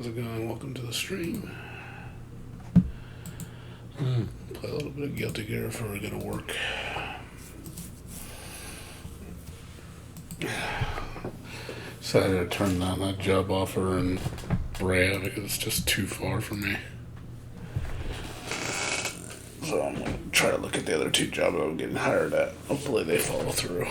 How's it going? Welcome to the stream. Play a little bit of Guilty Gear before we go to work. Decided to turn down that job offer in Rev because it's just too far from me. So I'm going to try to look at the other two jobs I'm getting hired at. Hopefully they follow through.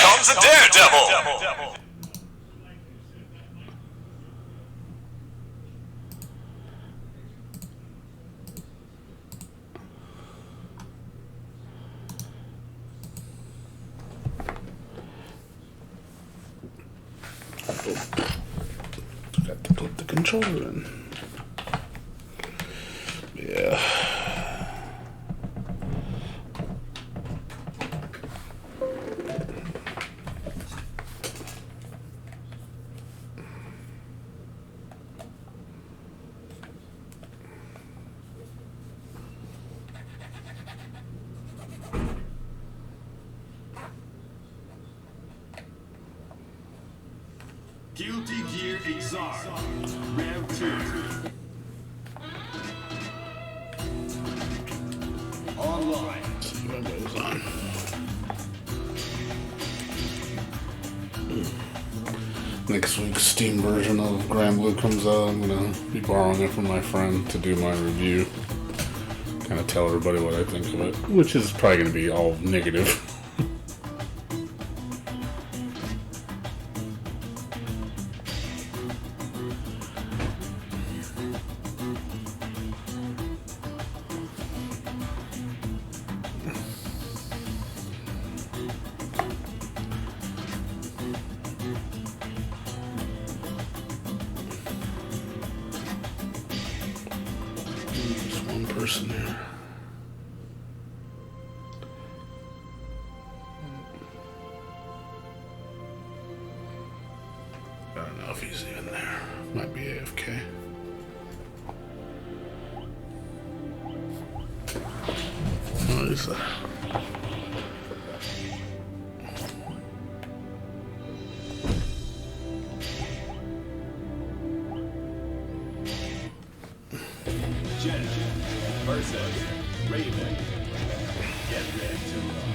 Comes a daredevil. Got to put the controller in. Yeah. Gear Xrd Rev 2. Online. See what goes on. Next week's Steam version of Grand Blue comes out. I'm gonna be borrowing it from my friend to do my review. Kind of tell everybody what I think of it, which is probably gonna be all negative. Just one person here. I don't know if he's even there. Might be AFK. Oh, he's there. Jet versus Raven. Get ready to rock.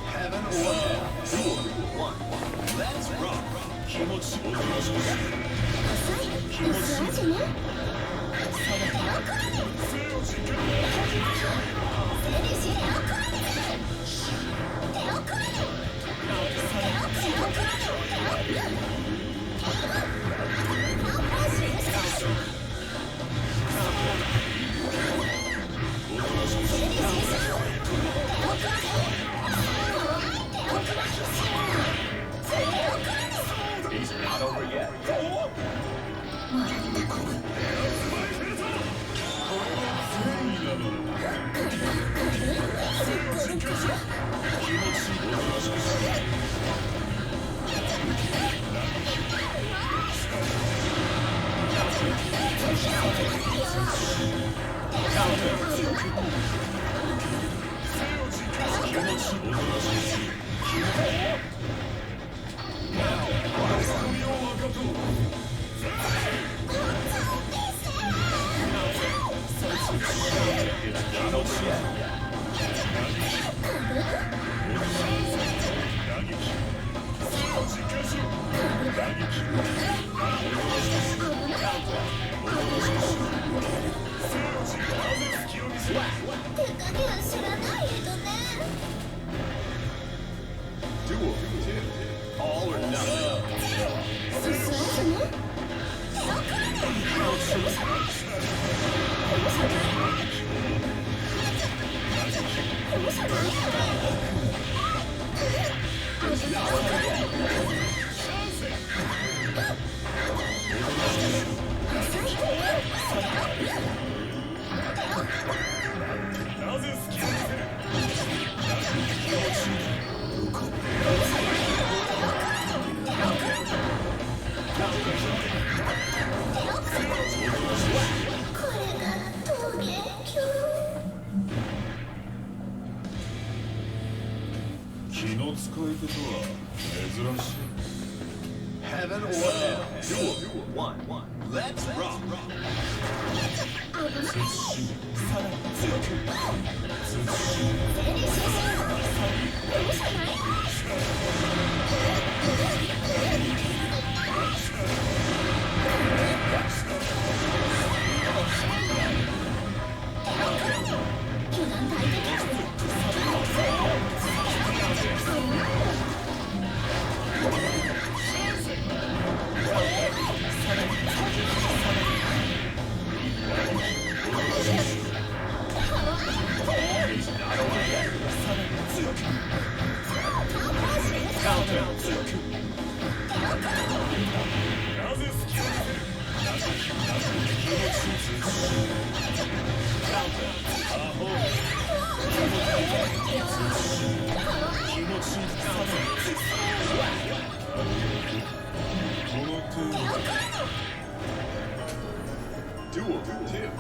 Heaven or hell. 3, 2, 1. Let's rock. 気持ちおとなしくし気持ちHe's not over yet. Duel 2. All or nothing. 進むのこれが陶芸教気の使い手とは珍しい。 Heaven or hell. Duel 1. Let's rock. この程度 Duel 2.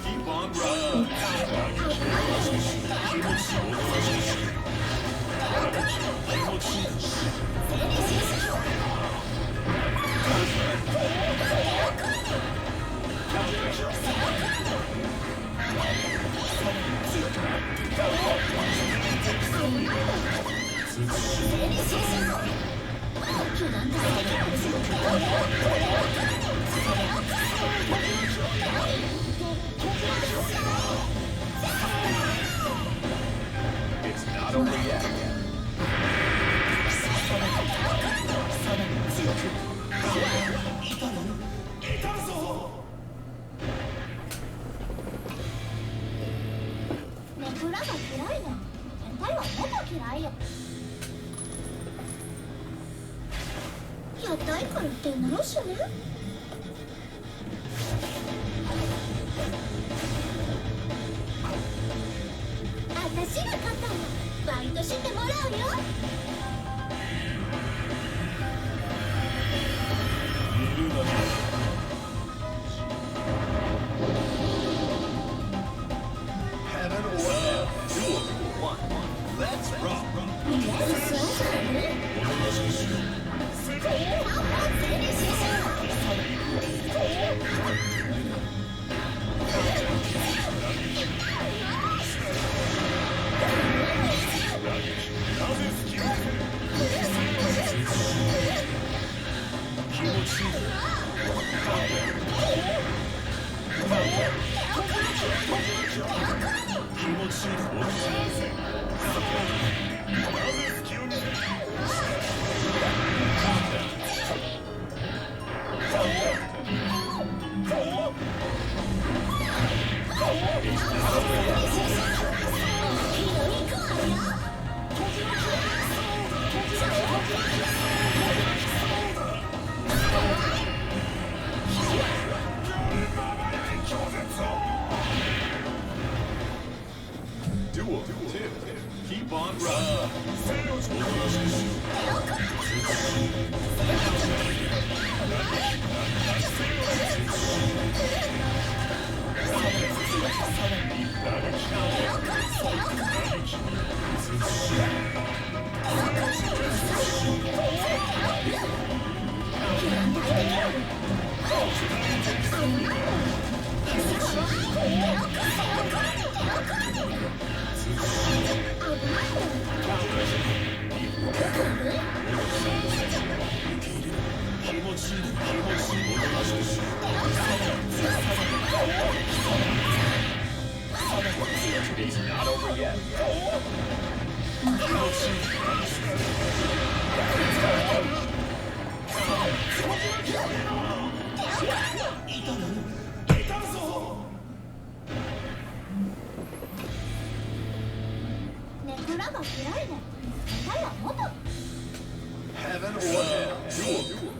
Keep on rocking. ネクラが嫌いね変態はもっと嫌いよやったいからって直しね私が勝ったらバイトしてもらうよいるだろ Heaven or hell. Duel 1. Let's rock. 気持ちいい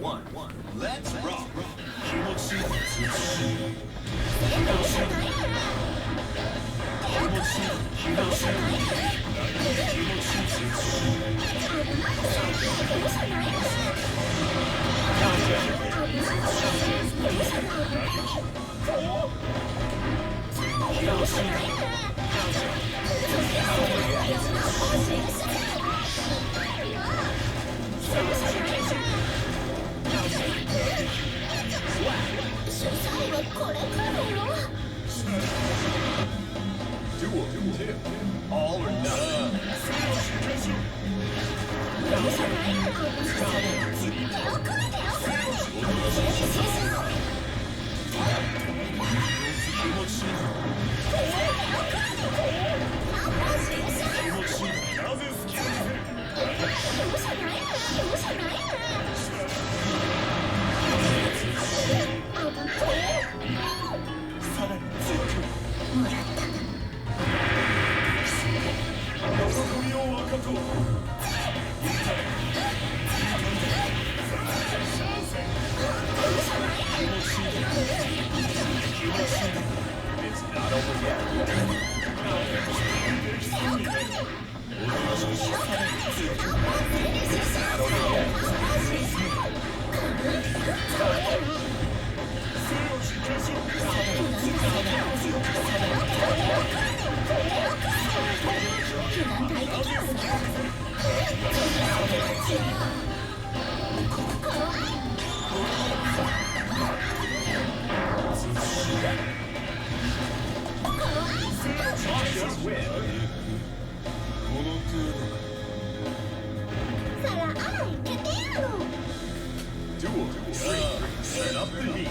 one. Let's rock. 気持ちいい。最後これからよ Duel 2. All or nothing. さらあらいけてやろ Duel 3. Set up the heat.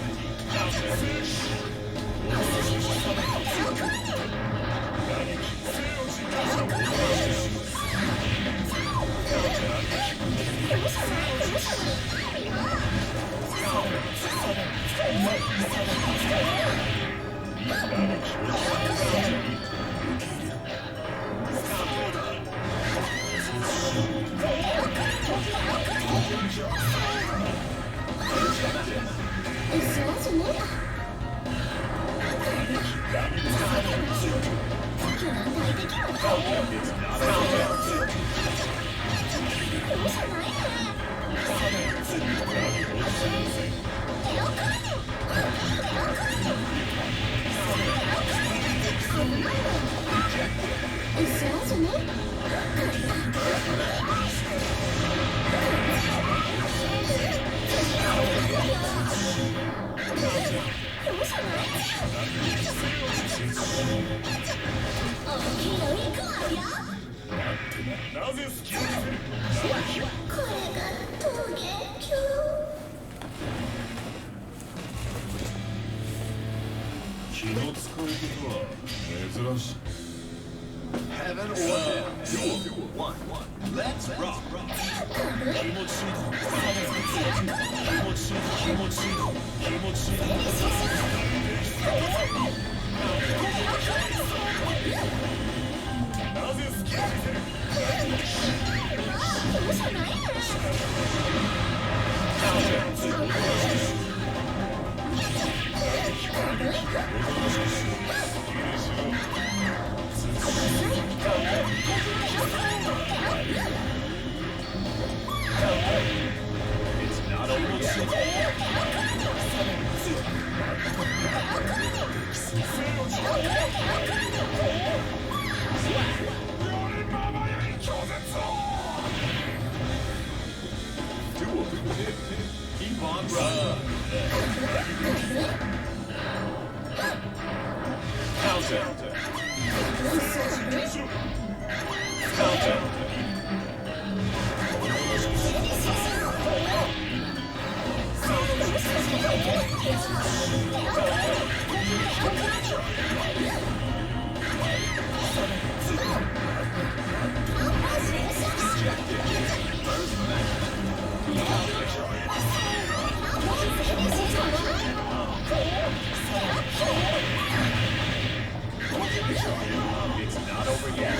なぜ隙を見せる。これが桃源郷 気の使い方は珍しい。 Heaven or hell. Duel 1. Let's rock. 気持ちいい。気持ちいい。気持ちいい。気持ちいい。なぜ隙を見せる。It's not over yet. 2. Keep on running. Counter. It's not over yet.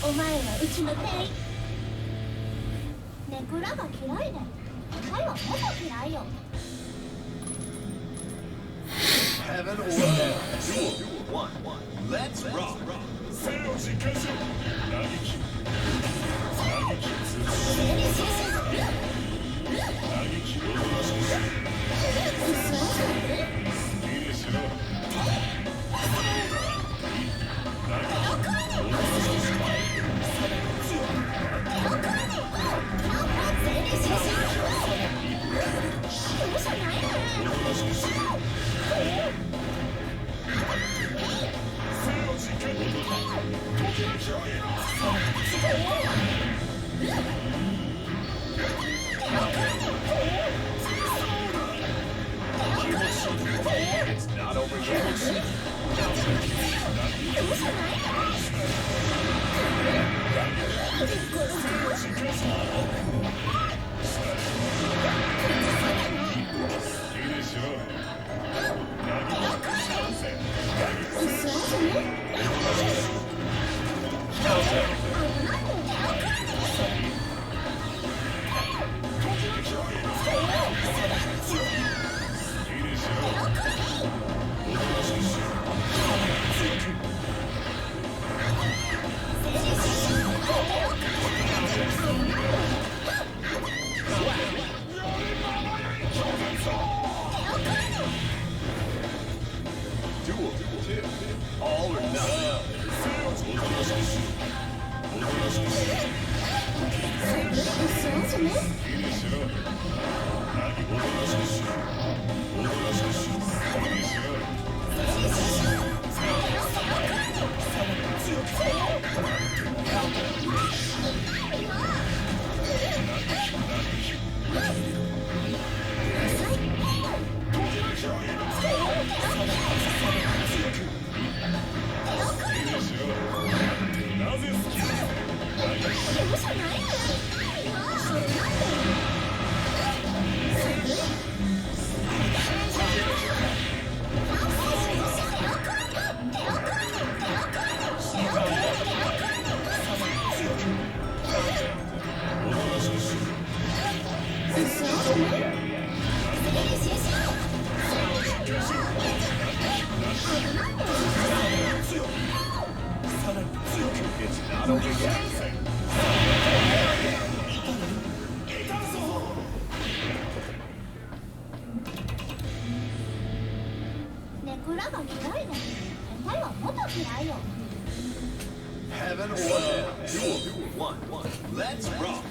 お前はうちの店員。ネクラが嫌いね。お前はもっと嫌いよ。Heaven or hell. Duel 1. Let's rock. 生を実感しろ。打撃。It's not over yet. 強く。It's not over ネクラが嫌いね。変態はもっと嫌いよ。 Heaven or hell. Duel 1. Let's rock.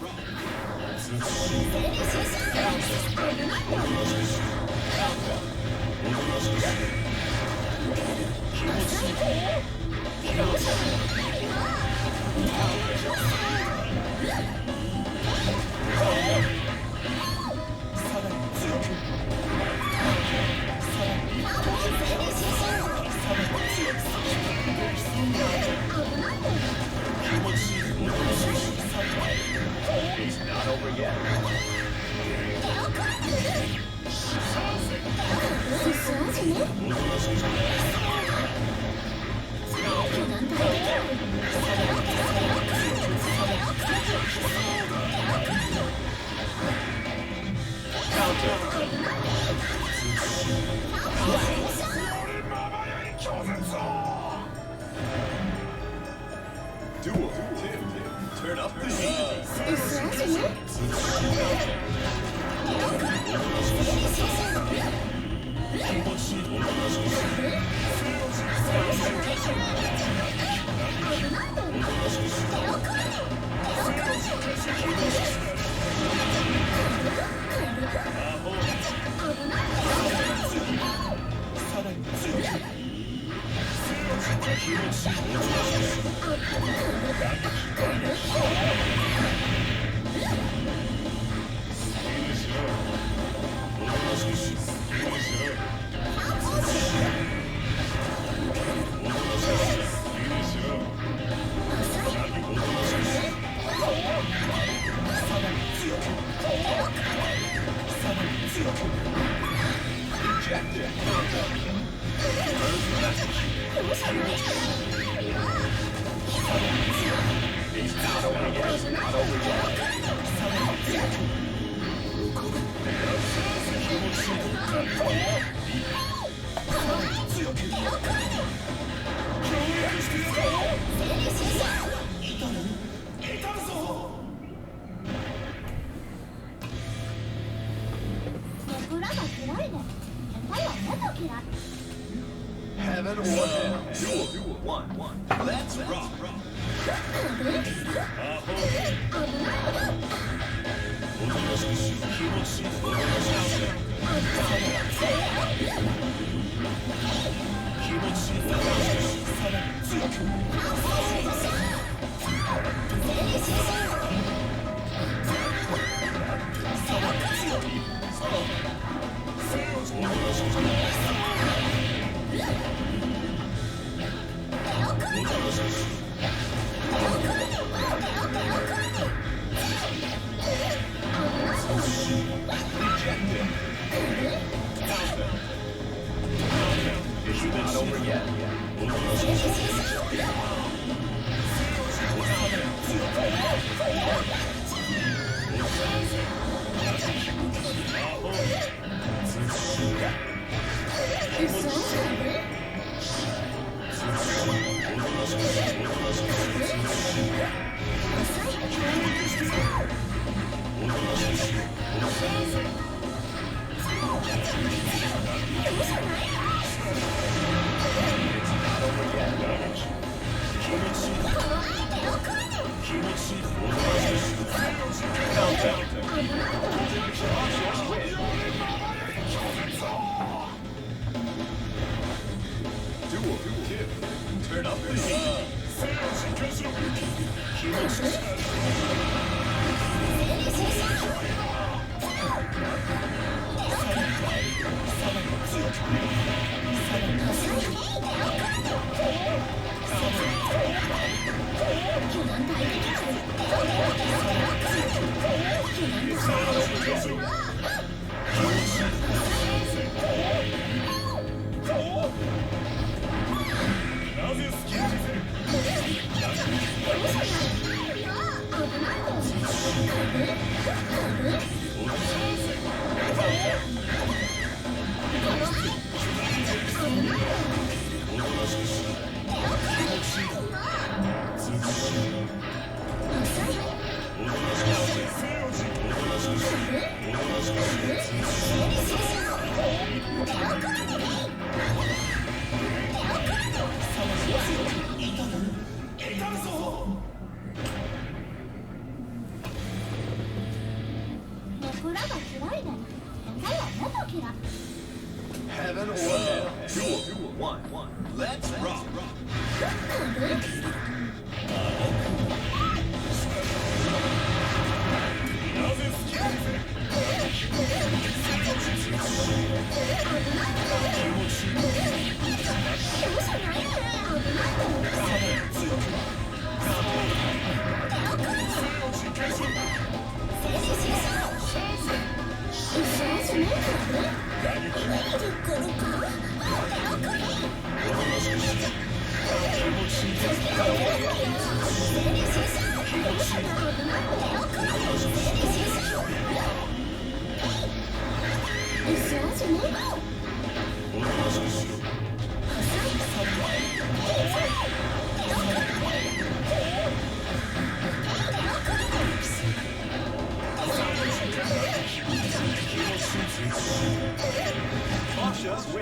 ネクラが嫌いね。変態はもっと嫌い。 Heaven or hell. Duel 1. Let's rock. 「が嫌いなの。だよねバキラ。 Heaven or hell. Duel. One. Let's rock.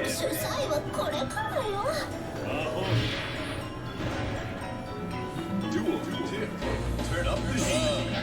主催はこれからよ。 Duel. Turn up the heat.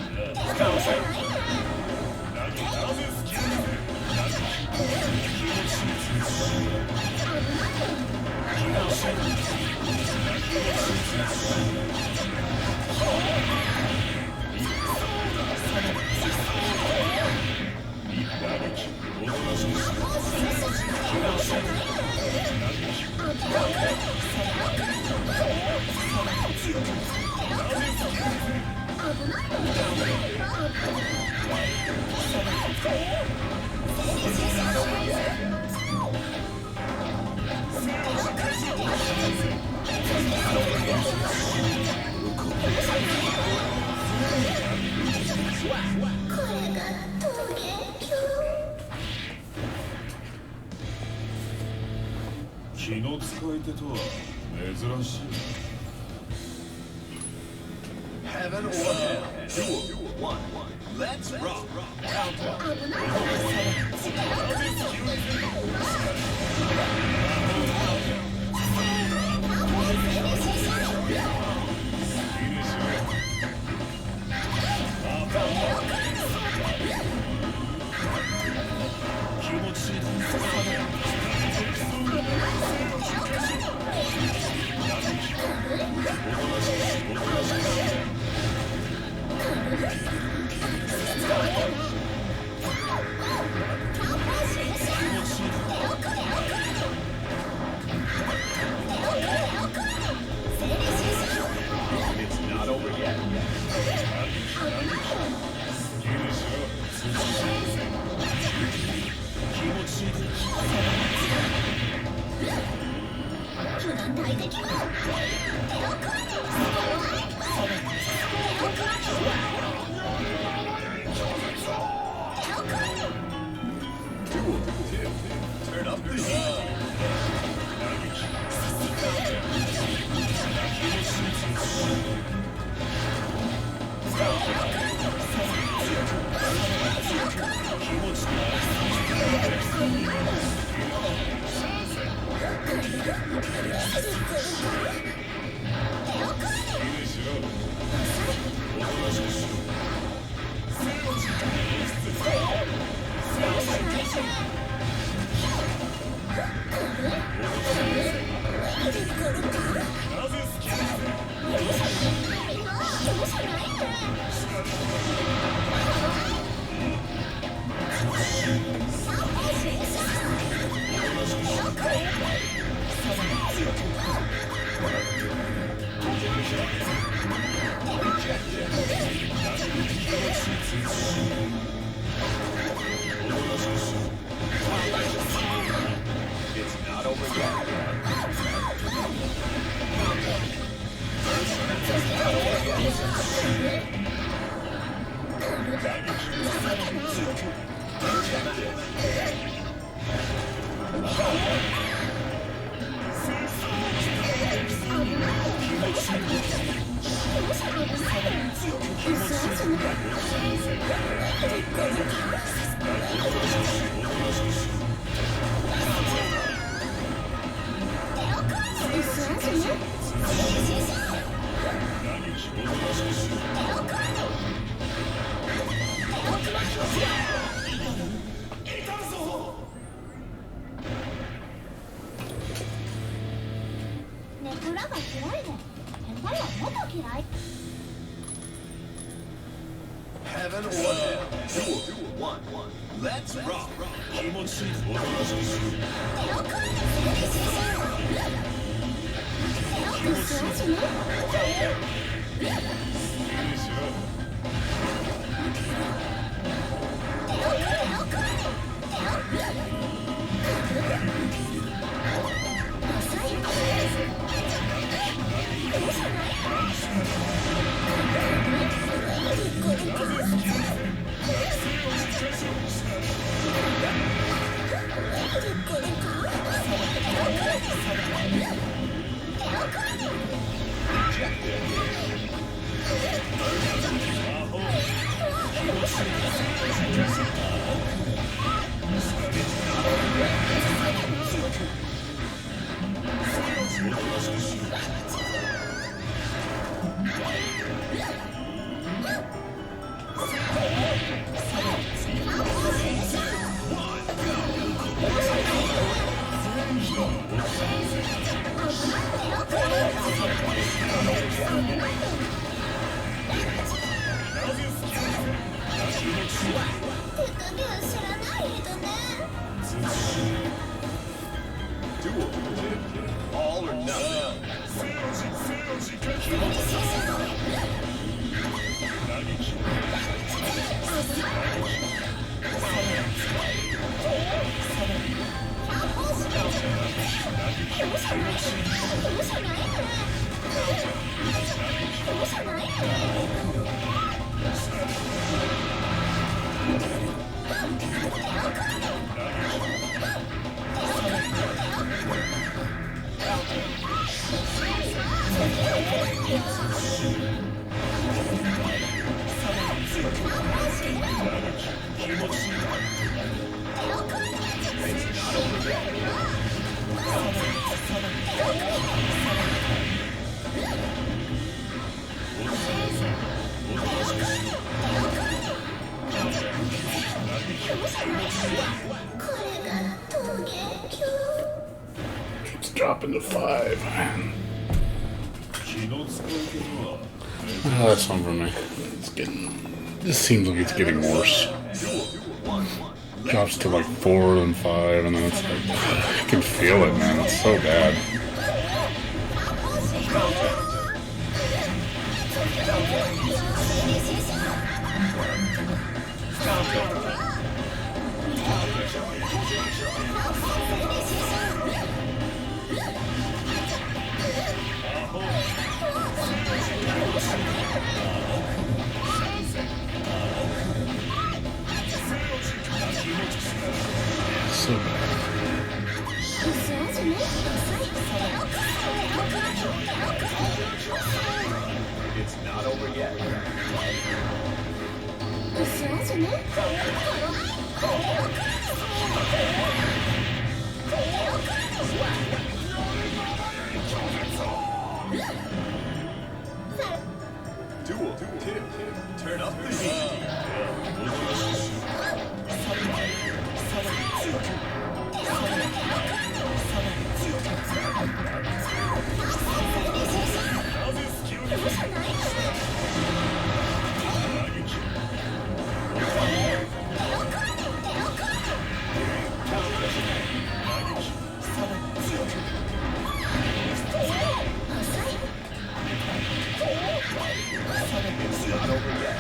Heaven or hell. Duel. One. Let's rock. It's not over yet. Duel. Turn up the heat. It's not over yet. Heaven or hell. Duel 1. Let's rock. 気持ちおとなしくするAll or nothing. これが陶芸教 It's dropping to 5. 気の使い方は Oh, that's fun for me. It's getting. This seems like it's getting worse. Drops to like 4 and 5, and then it's like I can feel it, man. It's so bad. So bad. It's not over yet. 2. Turn up the heat. It's not over yet.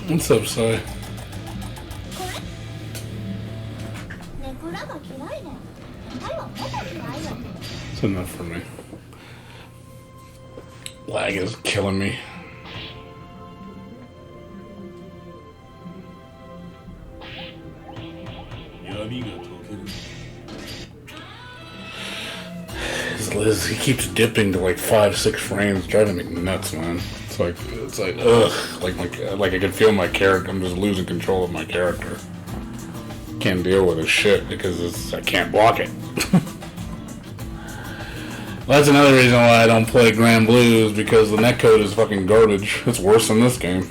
What's up, Sai? ネクラが嫌いね。はいはまた嫌いよ。It's enough for me. Lag is killing me. Liz, he keeps dipping to like 5-6 frames, driving me nuts, man. It's like ugh, like I can feel my character. I'm just losing control of my character. Can't deal with his shit because I can't block it. Well, that's another reason why I don't play Grand Blues, because the netcode is fucking garbage. It's worse than this game.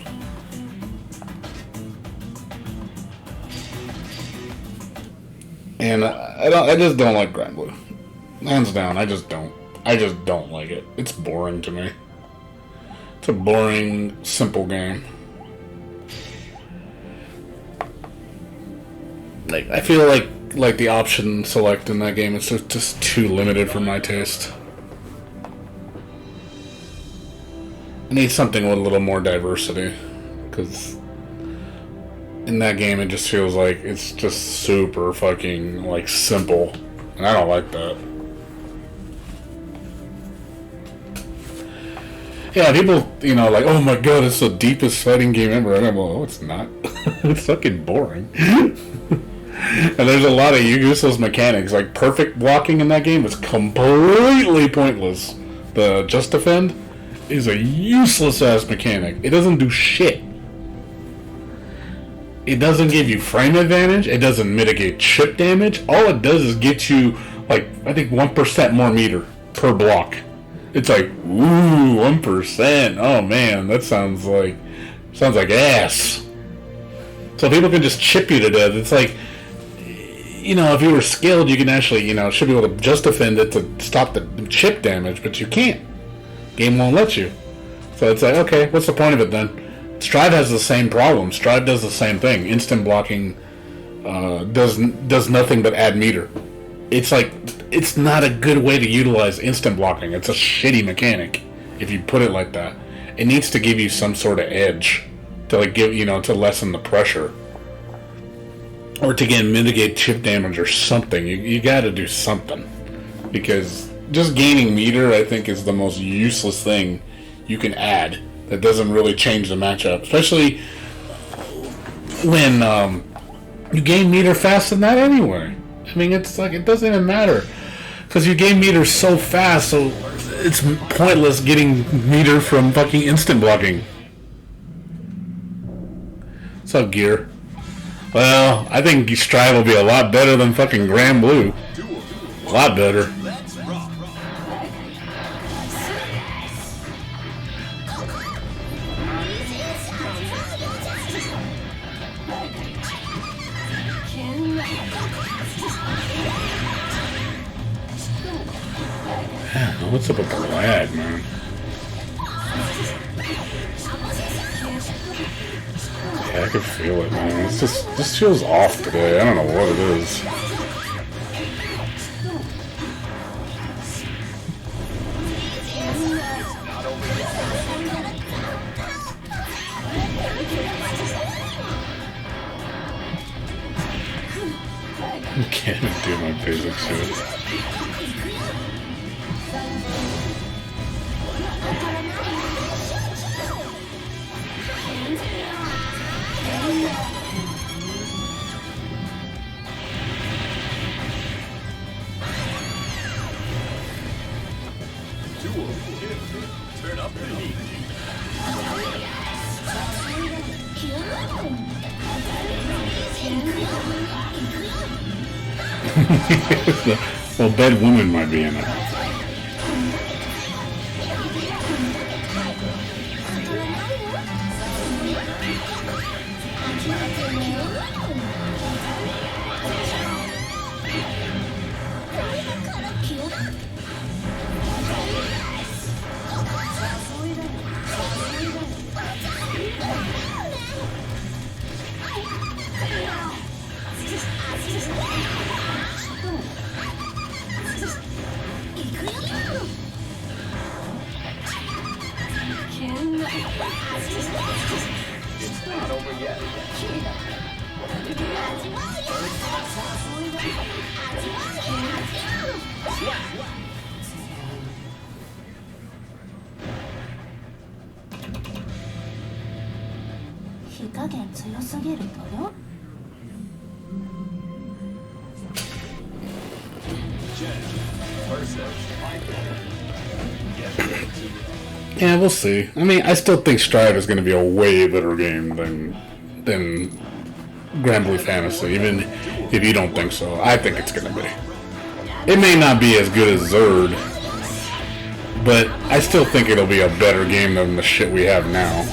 And I just don't like Grand Blue. Hands down, I just don't like it. It's boring to me. It's a boring, simple game. Like, I feel like the option select in that game is just too limited for my taste. I need something with a little more diversity, because in that game it just feels like it's just super fucking like simple, and I don't like that. Yeah, people, you know, like, oh my god, it's the deepest fighting game ever. And I'm like, oh, it's not. It's fucking boring. And there's a lot of useless mechanics. Like, perfect blocking in that game is completely pointless. The Just Defend is a useless-ass mechanic. It doesn't do shit. It doesn't give you frame advantage. It doesn't mitigate chip damage. All it does is get you, like, I think 1% more meter per block. It's like, ooh, 1%. Oh man, that sounds like ass. So people can just chip you to death. It's like, you know, if you were skilled, you can actually, you know, should be able to just defend it to stop the chip damage, but you can't. Game won't let you. So it's like, okay, what's the point of it then? Strive has the same problem. Strive does the same thing. Instant blocking does nothing but add meter. It's like, it's not a good way to utilize instant blocking. It's a shitty mechanic if you put it like that. It needs to give you some sort of edge to like give, you know, to lessen the pressure, or to again mitigate chip damage or something. You got to do something, because just gaining meter, I think, is the most useless thing you can add that doesn't really change the matchup, especially when you gain meter fast than that anyway. I mean, it's like, it doesn't even matter, because you gain meter so fast, so it's pointless getting meter from fucking instant blocking. What's up, Gear? Well, I think Strive will be a lot better than fucking Grand Blue. A lot better. What's up with the lag, man? Yeah, I can feel it, man. It's just, this feels off today. I don't know what it is. I can't even do my basic shit. Turn up the heat. Well, Bad Woman might be in it. It's not over yet. 火加減強すぎるとよ。 Yeah, we'll see. I mean, I still think Strive is going to be a way better game than Grand Blue Fantasy, even if you don't think so. I think it's going to be. It may not be as good as Xrd, but I still think it'll be a better game than the shit we have now.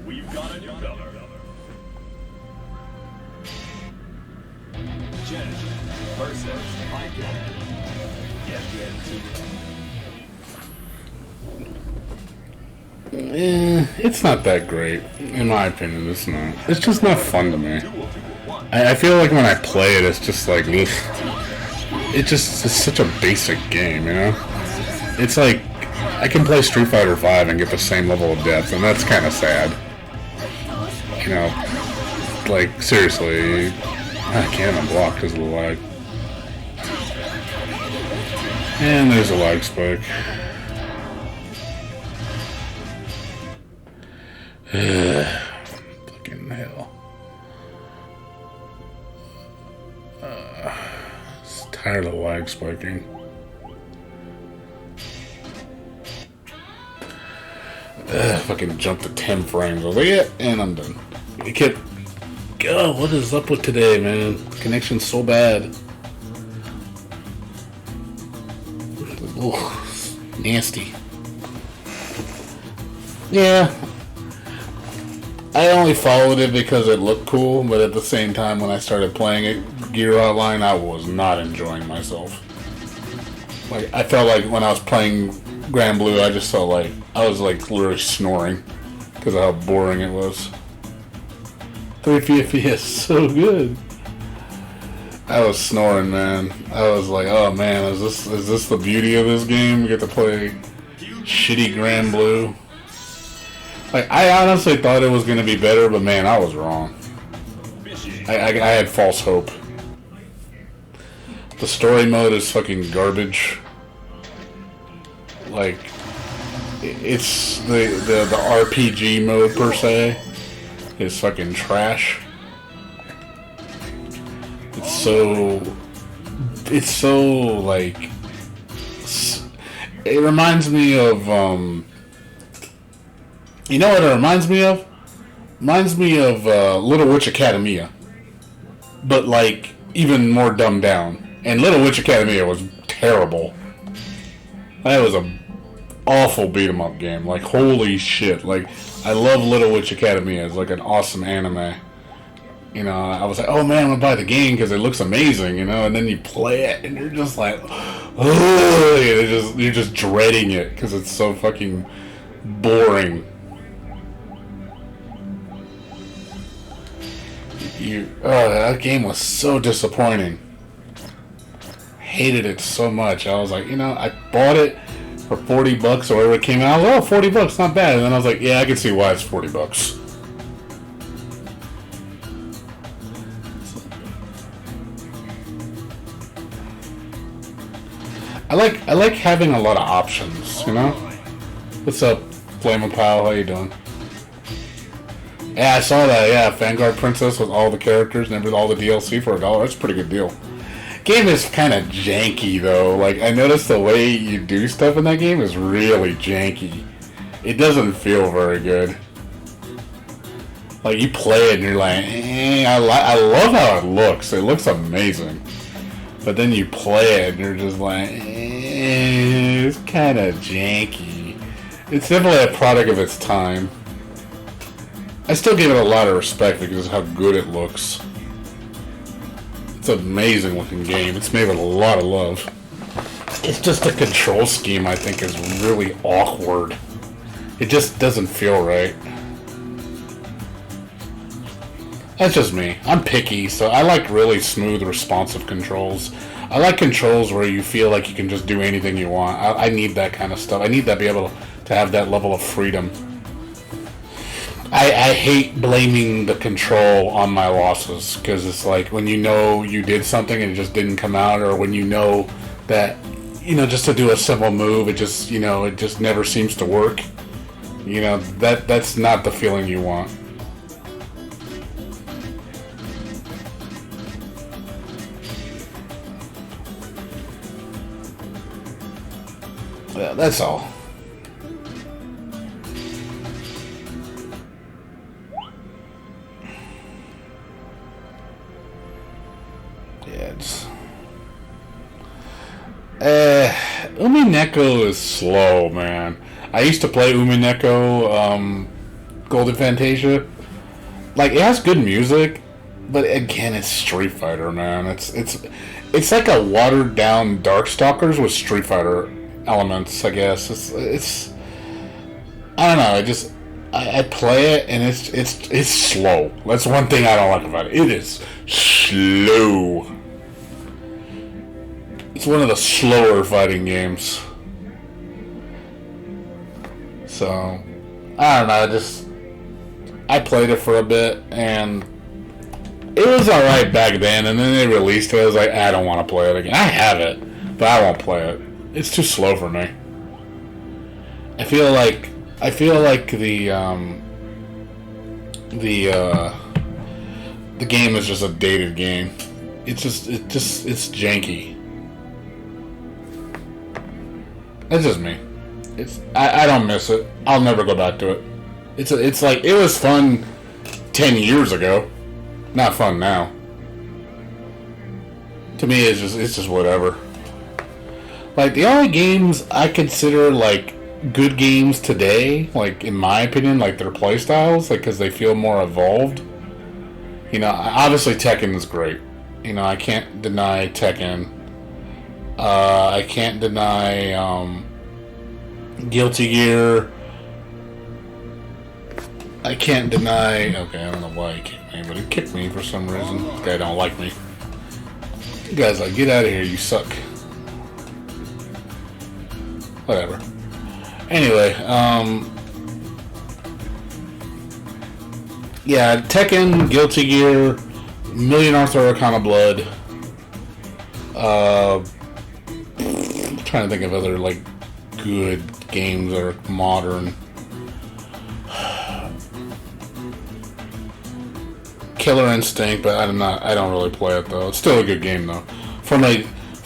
We've got a newcomer. Jen versus Michael. Get it's not that great, in my opinion. It's not. It's just not fun to me. I feel like when I play it, it's just like, ugh. It's such a basic game, you know? It's like, I can play Street Fighter V and get the same level of depth, and that's kind of sad. You know, like, seriously, I can't unblock because of the lag. And there's a lag spike. Fucking hell. Just tired of lag spiking. Fucking jump to 10 frames. I was like, yeah, and I'm done. You can't. God, what is up with today, man? Connection's so bad. Oh, nasty. Yeah. I only followed it because it looked cool, but at the same time, when I started playing it, Gear Online, I was not enjoying myself. Like, I felt like when I was playing Grand Blue, I just felt like I was like literally snoring because of how boring it was. 30 FPS, so good. I was snoring, man. I was like, oh man, is this the beauty of this game? We get to play shitty Grand Blue. Like, I honestly thought it was gonna be better, but man, I was wrong. I had false hope. The story mode is fucking garbage. Like, it's the RPG mode per se is fucking trash. It's so like, It reminds me of, you know what it reminds me of? Reminds me of Little Witch Academia. But, like, even more dumbed down. And Little Witch Academia was terrible. That was a awful beat 'em up game. Like, holy shit. Like, I love Little Witch Academia. It's like an awesome anime. You know, I was like, oh man, I'm gonna buy the game because it looks amazing, you know, and then you play it and you're just like, oh, you're just dreading it because it's so fucking boring. That game was so disappointing. Hated it so much. I was like, you know, I bought it for $40 or whatever it came out. I was like, oh, $40, not bad. And then I was like, yeah, I can see why it's $40. I like having a lot of options, you know? What's up, Flame and Pal? How you doing? Yeah, I saw that, yeah, Vanguard Princess with all the characters and all the DLC for $1. That's a pretty good deal. Game is kind of janky, though. Like, I noticed the way you do stuff in that game is really janky. It doesn't feel very good. Like, you play it and you're like, I love how it looks. It looks amazing. But then you play it and you're just like, it's kind of janky. It's definitely a product of its time. I still give it a lot of respect because of how good it looks. It's an amazing looking game. It's made with a lot of love. It's just the control scheme I think is really awkward. It just doesn't feel right. That's just me. I'm picky, so I like really smooth, responsive controls. I like controls where you feel like you can just do anything you want. I need that kind of stuff. I need to be able to have that level of freedom. I hate blaming the control on my losses, because it's like when you know you did something and it just didn't come out, or when you know that, you know, just to do a simple move, it just, you know, it just never seems to work. You know, that's not the feeling you want. Yeah, that's all. Yeah, it's... Umineko is slow, man. I used to play Umineko, Golden Fantasia. Like, it has good music, but again, it's Street Fighter, man. It's like a watered down Darkstalkers with Street Fighter elements, I guess. It's I don't know. I play it and it's slow. That's one thing I don't like about it. It is slow. It's one of the slower fighting games. So I don't know. I played it for a bit and it was alright back then, and then they released it. I was like, I don't want to play it again. I have it, but I won't play it. It's too slow for me. I feel like the game is just a dated game. It's janky. That's just me. I don't miss it. I'll never go back to it. It's like it was fun 10 years ago. Not fun now. To me, it's just whatever. Like, the only games I consider, like, good games today, like, in my opinion, like, their playstyles, like, because they feel more evolved. You know, obviously Tekken is great. You know, I can't deny Tekken. I can't deny, Guilty Gear. I can't deny... Okay, I don't know why he kicked me, but he kicked me for some reason. This guy don't like me. You guys like, get out of here, you suck. Whatever. Anyway, yeah, Tekken, Guilty Gear, Million Arthur Arcana Blood. I'm trying to think of other, like, good games that are modern. Killer Instinct, but I don't really play it though. It's still a good game though. From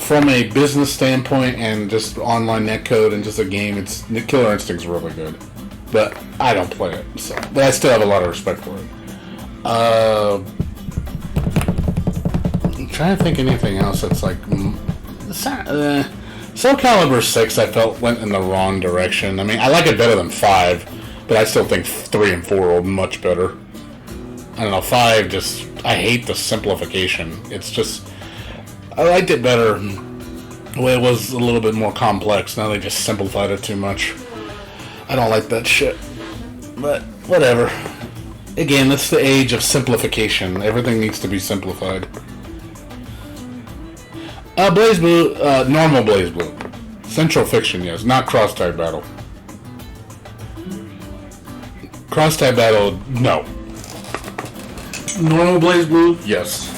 from a business standpoint and just online netcode and just a game, it's Killer Instinct's really good. But I don't play it, so but I still have a lot of respect for it. I'm trying to think of anything else that's like Soul Calibur 6 I felt went in the wrong direction. I mean, I like it better than 5, but I still think 3 and 4 are much better. I don't know, 5 just, I hate the simplification. It's just, I liked it better the way it was a little bit more complex. Now they just simplified it too much. I don't like that shit. But, whatever. Again, it's the age of simplification. Everything needs to be simplified. Blaze Blue, normal Blaze Blue. Central Fiction, yes. Not Cross-Type Battle. Cross-Type Battle, no. Normal Blaze Blue, yes.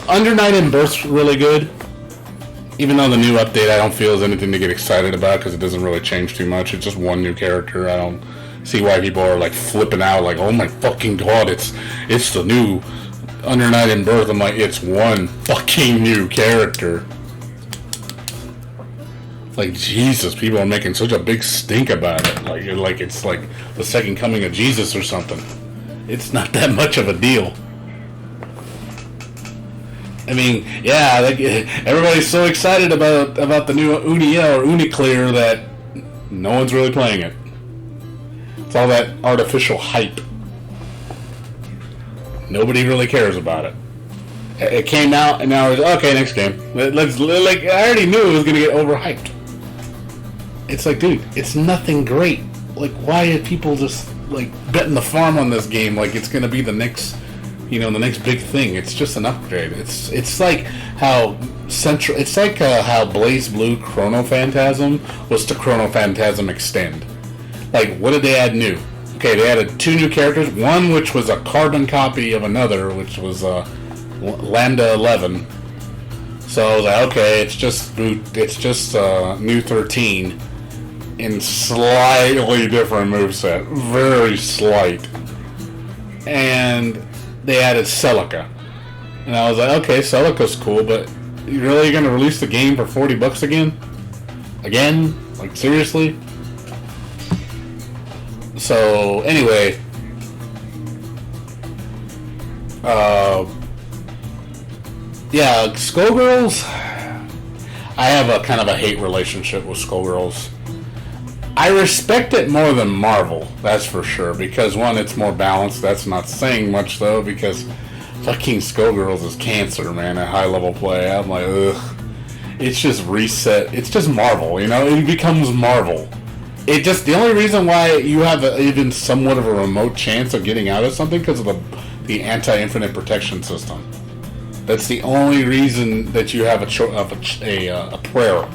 Under Night and Birth's really good. Even though the new update I don't feel is anything to get excited about because it doesn't really change too much. It's just one new character. I don't see why people are like flipping out like, oh my fucking god, it's the new Under Night and Birth. I'm like, it's one fucking new character. Like, Jesus, people are making such a big stink about it. Like it's like the second coming of Jesus or something. It's not that much of a deal. I mean, yeah, like, everybody's so excited about the new Unia or Uniclear that no one's really playing it. It's all that artificial hype. Nobody really cares about it. It came out and now it's okay. Next game. Let's like I already knew it was gonna get overhyped. It's like, dude, it's nothing great. Like, why are people just like betting the farm on this game? Like it's gonna be the next. The next big thing. It's just an upgrade. It's like how It's like how Blaze Blue Chrono Phantasm was to Chrono Phantasm Extend. Like, what did they add new? Okay, they added 2 new characters. One which was a carbon copy of another, which was Lambda 11. So I was like, okay, it's just new 13 in slightly different moveset, very slight, and they added Celica. And I was like, okay, Celica's cool, but you really gonna release the game for $40 again? Again? Like, seriously? So, anyway. Yeah, Skullgirls. I have a kind of a hate relationship with Skullgirls. I respect it more than Marvel, that's for sure, because one, it's more balanced. That's not saying much though, because fucking Skullgirls is cancer, man, at high level play. I'm like, ugh. It's just reset. It's just Marvel, it becomes Marvel. The only reason why you have even somewhat of a remote chance of getting out of something because of the anti-infinite protection system. That's the only reason that you have a prayer.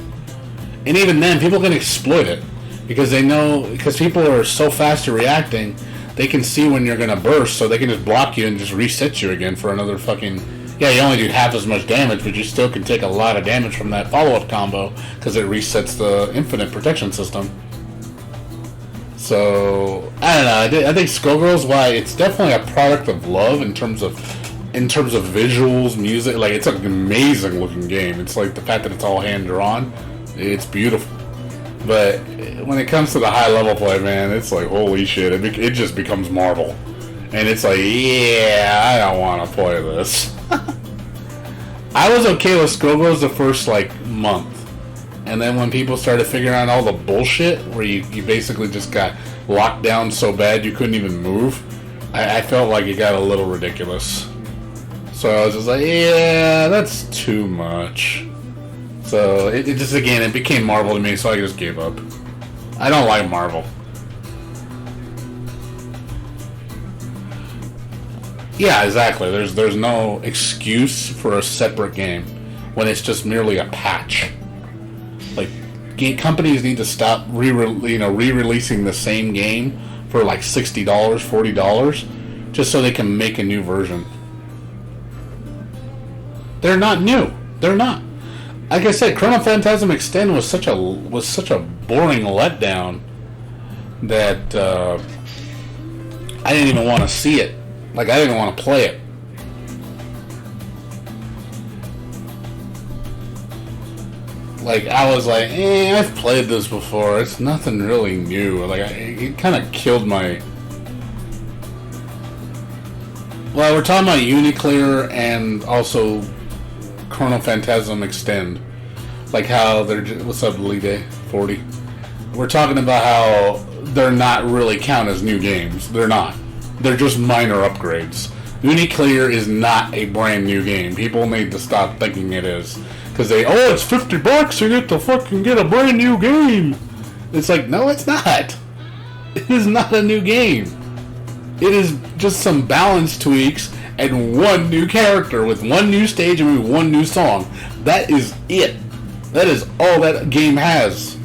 And even then, people can exploit it. Because they know, because people are so fast at reacting, they can see when you're going to burst, so they can just block you and just reset you again for another fucking... Yeah, you only do half as much damage, but you still can take a lot of damage from that follow-up combo, because it resets the infinite protection system. So, I don't know, I think Skullgirls, why, it's definitely a product of love in terms of visuals, music. Like, it's an amazing looking game. It's like the fact that it's all hand-drawn, it's beautiful. But when it comes to the high level play, man, it's like, holy shit, it just becomes Marvel. And it's like, yeah, I don't want to play this. I was okay with Skullgirls the first, month. And then when people started figuring out all the bullshit, where you basically just got locked down so bad you couldn't even move, I felt like it got a little ridiculous. So I was just like, yeah, that's too much. So it just, again, it became Marvel to me, so I just gave up. I don't like Marvel. Yeah, exactly. There's no excuse for a separate game when it's just merely a patch. Like, companies need to stop re-releasing the same game for like $60, $40, just so they can make a new version. They're not new. They're not. Like I said, Chrono Phantasm Extend was such a boring letdown that I didn't even want to see it. Like, I didn't want to play it. Like, I was like, I've played this before. It's nothing really new. Like, it kind of killed my... Well, we're talking about Uniclear and also Chrono Phantasm Extend. Like how they're... What's up, Lide 40? We're talking about how they're not really count as new games. They're not. They're just minor upgrades. Uniclear is not a brand new game. People need to stop thinking it is. Because it's $50, you get to fucking get a brand new game. It's like, no, it's not. It is not a new game. It is just some balance tweaks and one new character with one new stage and one new song. That is it. That is all that game has.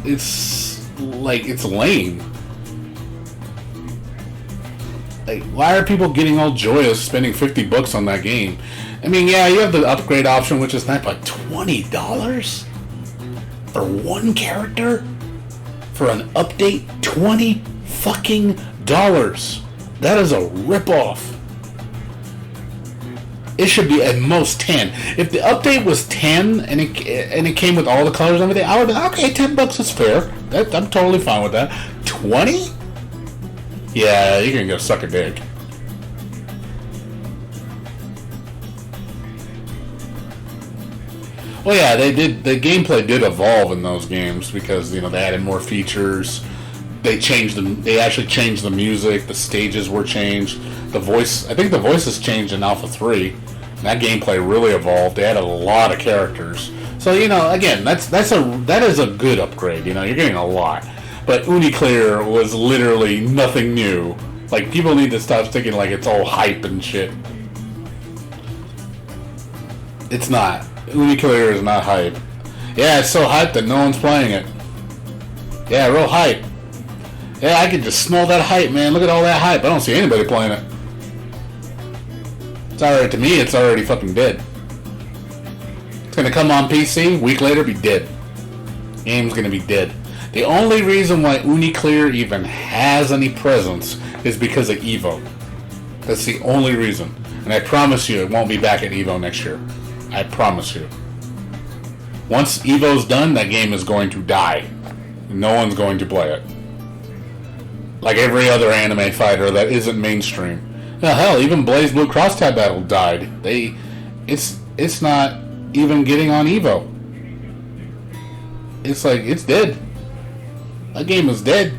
It's like, it's lame. Like, why are people getting all joyous spending $50 on that game? I mean, yeah, you have the upgrade option, which is nice, but $20 for one character for an update? $20 fucking dollars. That is a ripoff. It should be at most 10. If the update was 10 and it came with all the colors and everything, I would be like, okay, $10 is fair. I'm totally fine with that. 20? Yeah, you're gonna go suck a dick. Well, yeah, they did. The gameplay did evolve in those games because they added more features. They changed them. They actually changed the music. The stages were changed. The voice. I think the voices changed in Alpha 3. And that gameplay really evolved. They added a lot of characters. So again, that is a good upgrade. You're getting a lot. But Uniclear was literally nothing new. Like, people need to stop thinking like it's all hype and shit. It's not. Uniclear is not hype. Yeah, it's so hype that no one's playing it. Yeah, real hype. Yeah, I can just smell that hype, man. Look at all that hype. I don't see anybody playing it. It's alright to me, it's already fucking dead. It's gonna come on PC, week later be dead. Game's gonna be dead. The only reason why Uniclear even has any presence is because of EVO. That's the only reason. And I promise you it won't be back at EVO next year. I promise you. Once EVO's done, that game is going to die. No one's going to play it. Like every other anime fighter that isn't mainstream. Hell, even Blaze Blue Cross Tab Battle died. It's not even getting on EVO. It's like, it's dead. That game is dead.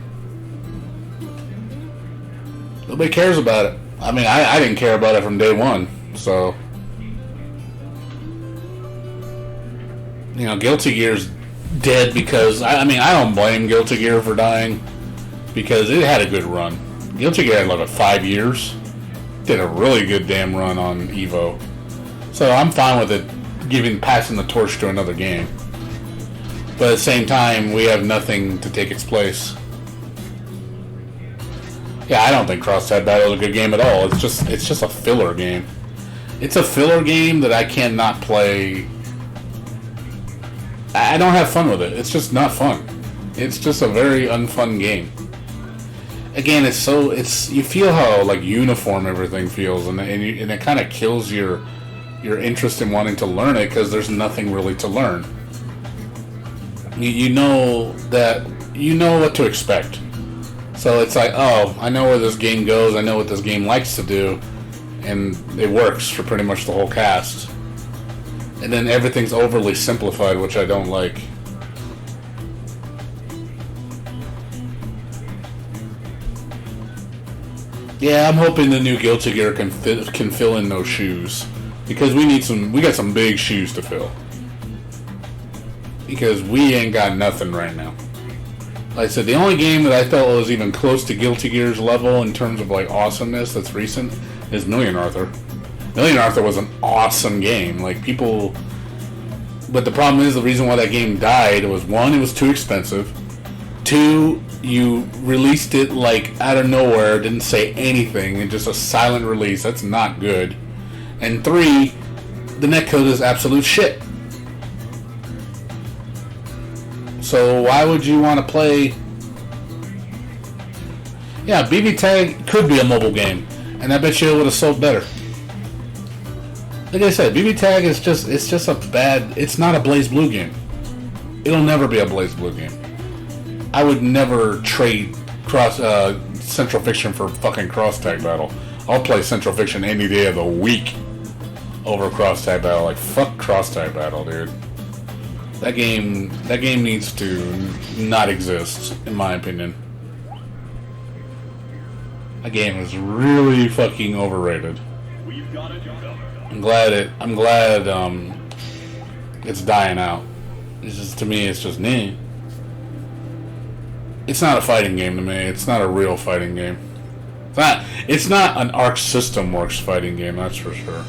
Nobody cares about it. I mean, I didn't care about it from day one, so... Guilty Gear's dead because... I don't blame Guilty Gear for dying, because it had a good run. Guilty Gear had 5 years. Did a really good damn run on EVO. So I'm fine with it passing the torch to another game. But at the same time, we have nothing to take its place. Yeah, I don't think Cross Tab Battle is a good game at all. It's just a filler game. It's a filler game that I cannot play. I don't have fun with it. It's just not fun. It's just a very unfun game. Again, you feel how uniform everything feels, and it kind of kills your interest in wanting to learn it because there's nothing really to learn. You know what to expect. So it's like, oh, I know where this game goes, I know what this game likes to do, and it works for pretty much the whole cast. And then everything's overly simplified, which I don't like. Yeah, I'm hoping the new Guilty Gear can fill in those shoes. Because we got some big shoes to fill. Because we ain't got nothing right now. Like I said, the only game that I felt was even close to Guilty Gear's level in terms of awesomeness that's recent is Million Arthur. Million Arthur was an awesome game. But the problem is the reason why that game died was, one, it was too expensive. Two, you released it out of nowhere, didn't say anything, and just a silent release. That's not good. And three, the netcode is absolute shit. So why would you want to play Yeah, BB Tag could be a mobile game, and I bet you it would have sold better. Like I said, BB Tag is just a bad. It's not a Blaze Blue game. It'll never be a Blaze Blue game. I would never trade Central Fiction for fucking Cross Tag Battle. I'll play Central Fiction any day of the week over Cross Tag Battle. Like, fuck Cross Tag Battle, dude. That game needs to not exist, in my opinion. That game is really fucking overrated. We've got it covered. I'm glad it's dying out. It's just, to me, it's just nah. It's not a fighting game to me. It's not a real fighting game. It's not an Arc System Works fighting game, that's for sure.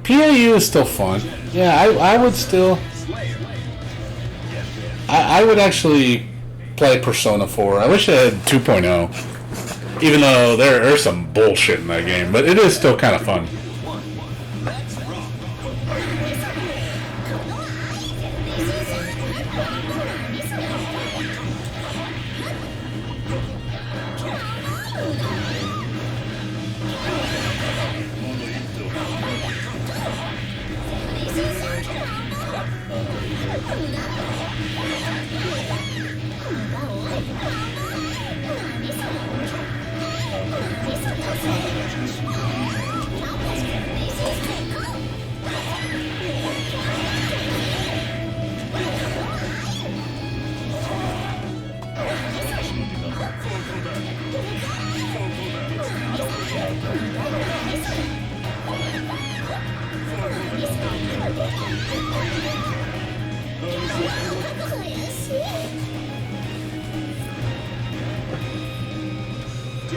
PAU is still fun. Yeah, I would still... I would actually play Persona 4. I wish it had 2.0. Even though there's some bullshit in that game. But it is still kind of fun.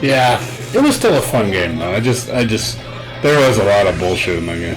Yeah, it was still a fun game though. There was a lot of bullshit in that game.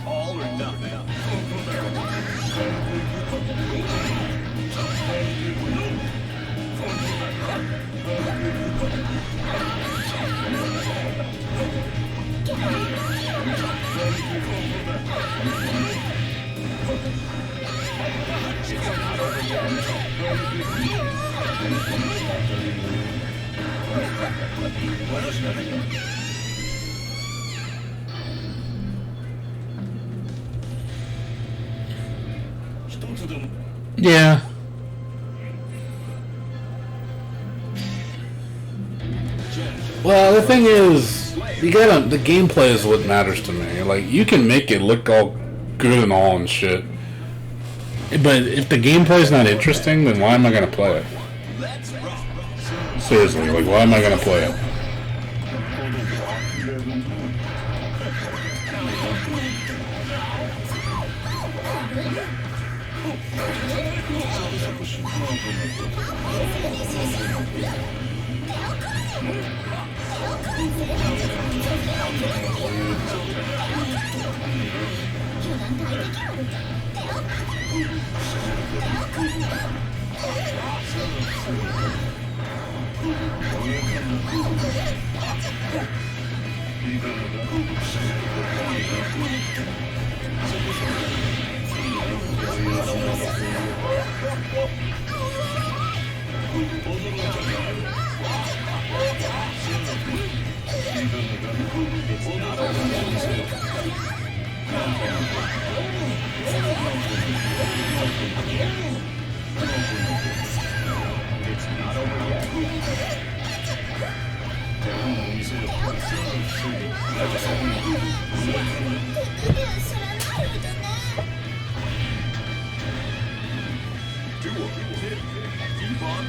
All or nothing. Yeah. Well, the thing is, the gameplay is what matters to me. Like, you can make it look all good and all and shit, but if the gameplay's not interesting, then why am I gonna play it? Seriously, like, why am I gonna play it?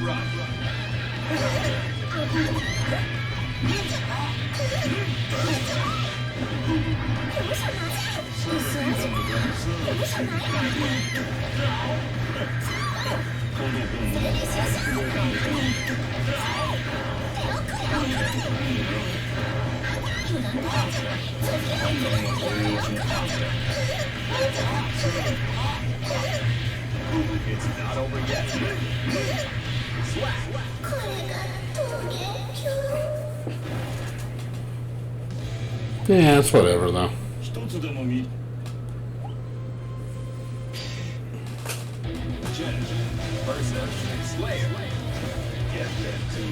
on rock. これが桃源郷 Yeah, it's whatever though. 一つでも見 versus Slayer. Get ready to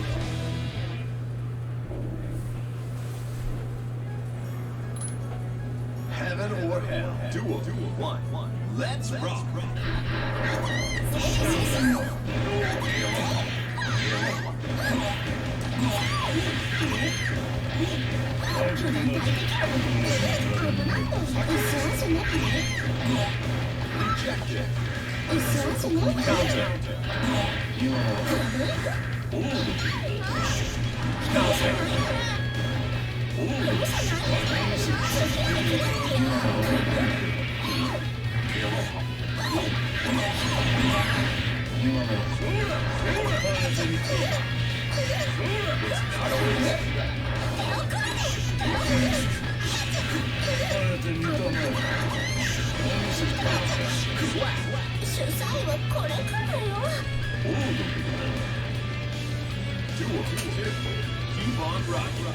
Heaven or Hell. Duel 1. Let's rock. Rejected. Keep on rocking.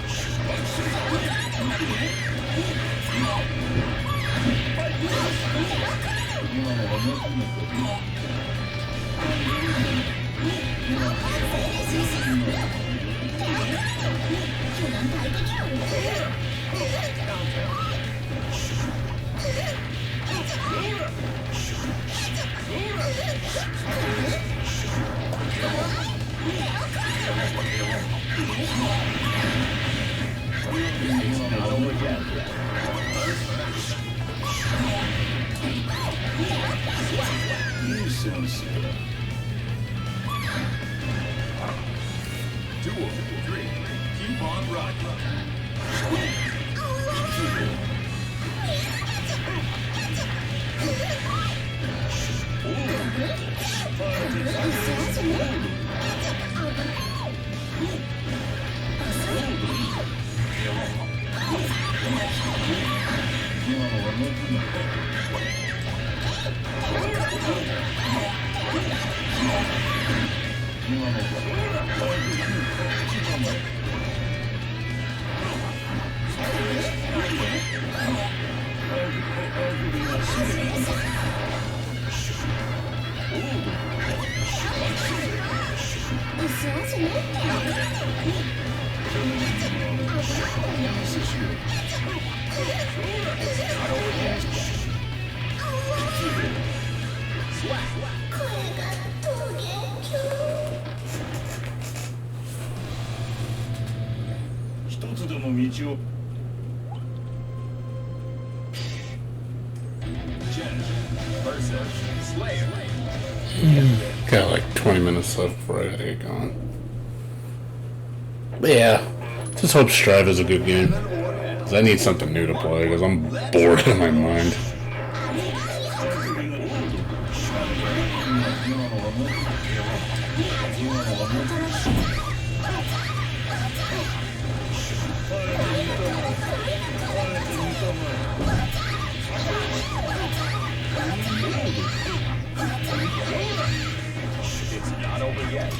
Duel 3. Keep on rocking. Versus Slayer. Got like 20 minutes left before I gotta get going. But yeah, just hope Strive is a good game. Cause I need something new to play because I'm bored out of my mind. It's not over yet.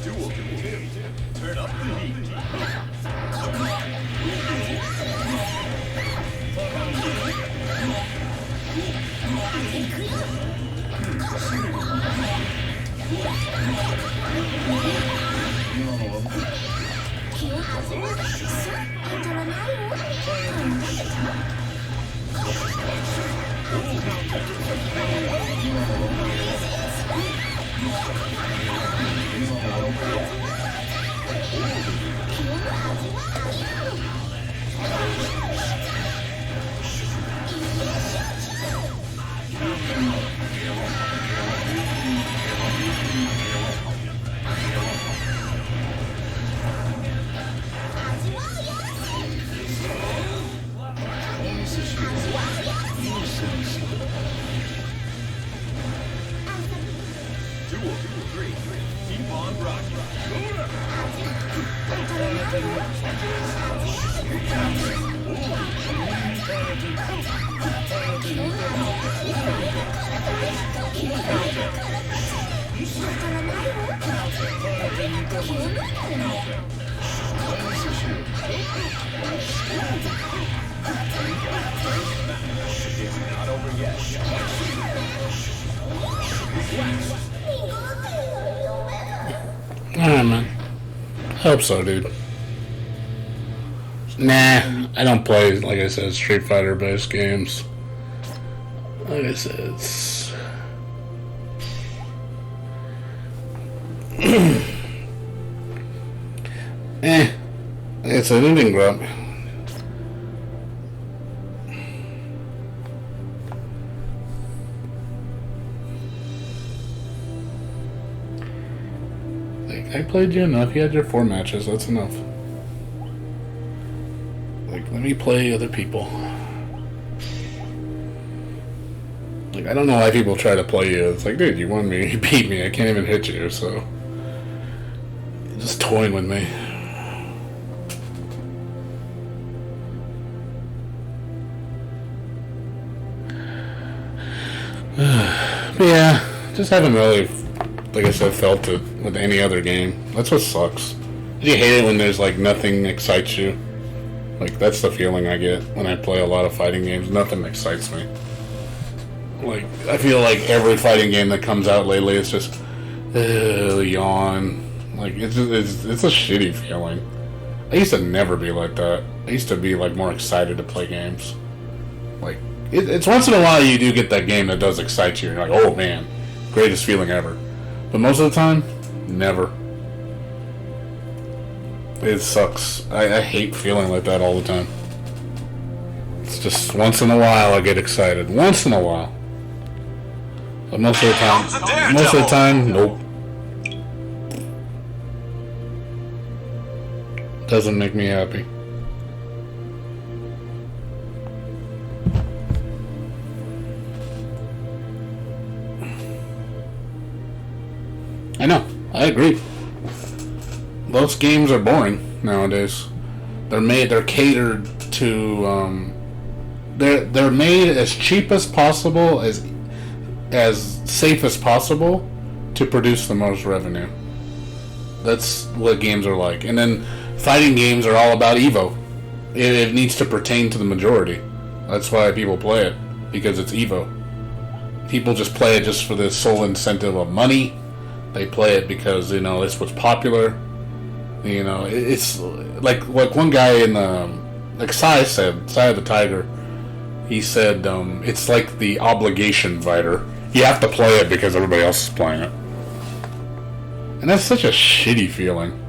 Duel 2. Turn up the heat. Alright, man. Hope so, dude. Nah, I don't play, like I said, Street Fighter based games. Like I said, it's. Like I said, it didn't grow up. I played you enough. You had your 4 matches. That's enough. Like, let me play other people. Like, I don't know why people try to play you. It's like, dude, you won me. You beat me. I can't even hit you, so. You're just toying with me. But yeah, just haven't really, like I said, felt it with any other game. That's what sucks. You hate it when there's like nothing excites you. Like that's the feeling I get when I play a lot of fighting games. Nothing excites me. Like I feel like every fighting game that comes out lately is just yawn. Like it's a shitty feeling. I used to never be like that. I used to be like more excited to play games. Like it's once in a while you do get that game that does excite you. You're like, oh man, greatest feeling ever. But most of the time, never. It sucks. I hate feeling like that all the time. It's just once in a while I get excited. Once in a while. But most of the time, nope. Doesn't make me happy. I know. I agree. Most games are boring nowadays. They're catered to. They're made as cheap as possible, as safe as possible, to produce the most revenue. That's what games are like. And then fighting games are all about Evo. It needs to pertain to the majority. That's why people play it, because it's Evo. People just play it just for the sole incentive of money. They play it because, it's what's popular. It's like one guy in like Sai the Tiger, he said, it's like the obligation fighter. You have to play it because everybody else is playing it. And that's such a shitty feeling.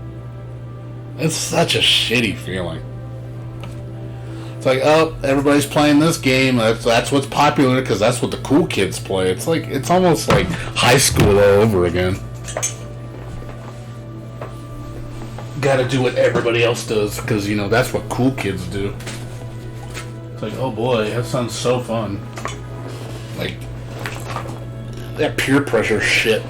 It's such a shitty feeling. It's like, oh, everybody's playing this game. That's what's popular because that's what the cool kids play. It's almost like high school all over again. Gotta do what everybody else does because, that's what cool kids do. It's like, oh boy, that sounds so fun. Like, that peer pressure shit.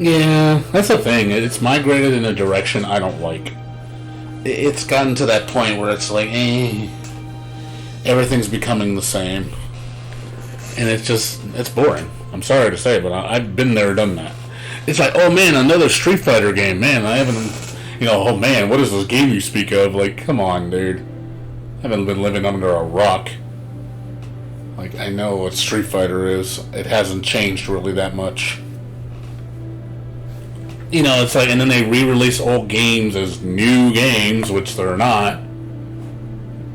Yeah, that's the thing. It's migrated in a direction I don't like. It's gotten to that point where it's like, everything's becoming the same. And it's boring. I'm sorry to say, but I've been there, done that. It's like, oh man, another Street Fighter game. Man, I haven't, oh man, what is this game you speak of? Like, come on, dude. I haven't been living under a rock. Like, I know what Street Fighter is. It hasn't changed really that much. It's like, and then they re-release old games as new games, which they're not.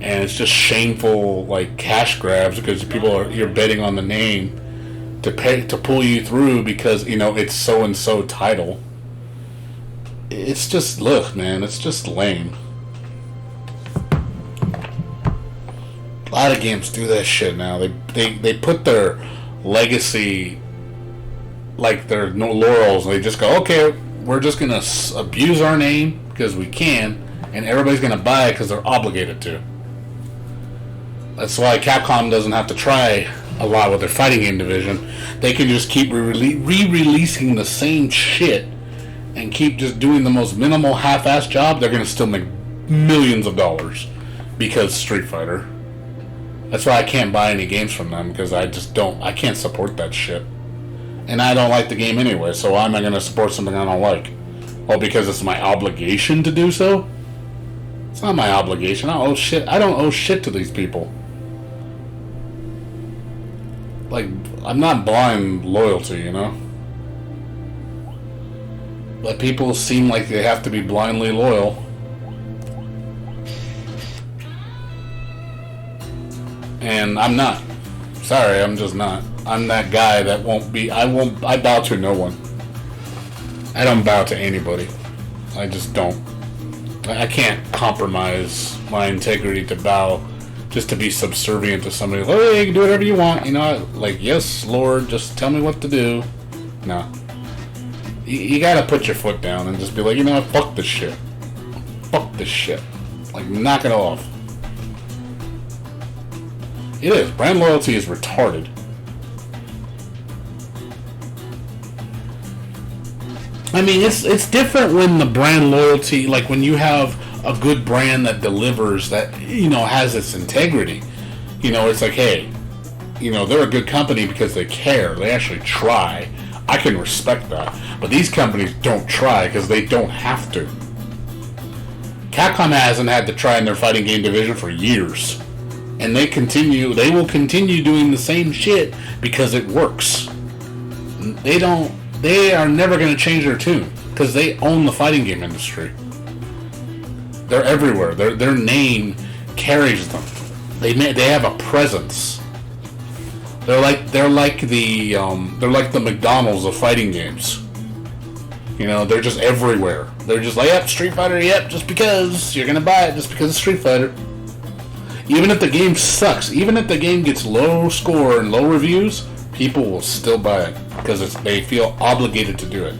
and it's just shameful, like cash grabs because you're betting on the name to pull you through because it's so and so title. It's just look, man, it's just lame. A lot of games do that shit now. They put their legacy, like their laurels, and they just go, okay, we're just gonna abuse our name because we can, and everybody's gonna buy it because they're obligated to. That's why Capcom doesn't have to try a lot with their fighting game division. They can just keep re-releasing the same shit and keep just doing the most minimal half-ass job. They're gonna still make millions of dollars because Street Fighter. That's why I can't buy any games from them, because I can't support that shit. And I don't like the game anyway, so why am I going to support something I don't like? Well, because it's my obligation to do so? It's not my obligation. I don't owe shit to these people. Like, I'm not blind loyalty, But people seem like they have to be blindly loyal. And I'm not. Sorry, I'm just not. I'm that guy that won't be. I bow to no one. I don't bow to anybody. I just don't. I can't compromise my integrity to bow just to be subservient to somebody. Oh, yeah, you can do whatever you want. Like, yes, Lord, just tell me what to do. No. You gotta put your foot down and just be like, fuck this shit. Fuck this shit. Like, knock it off. It is. Brand loyalty is retarded. I mean, it's different when the brand loyalty, like when you have a good brand that delivers, that, has its integrity. It's like, hey, they're a good company because they care. They actually try. I can respect that. But these companies don't try because they don't have to. Capcom hasn't had to try in their fighting game division for years. And they will continue doing the same shit because it works. They are never going to change their tune because they own the fighting game industry. They're everywhere. Their name carries them. They have a presence. They're like the McDonald's of fighting games. They're just everywhere. They're just like, yep, Street Fighter, yep, just because you're going to buy it just because it's Street Fighter. Even if the game sucks, even if the game gets low score and low reviews, people will still buy it because they feel obligated to do it.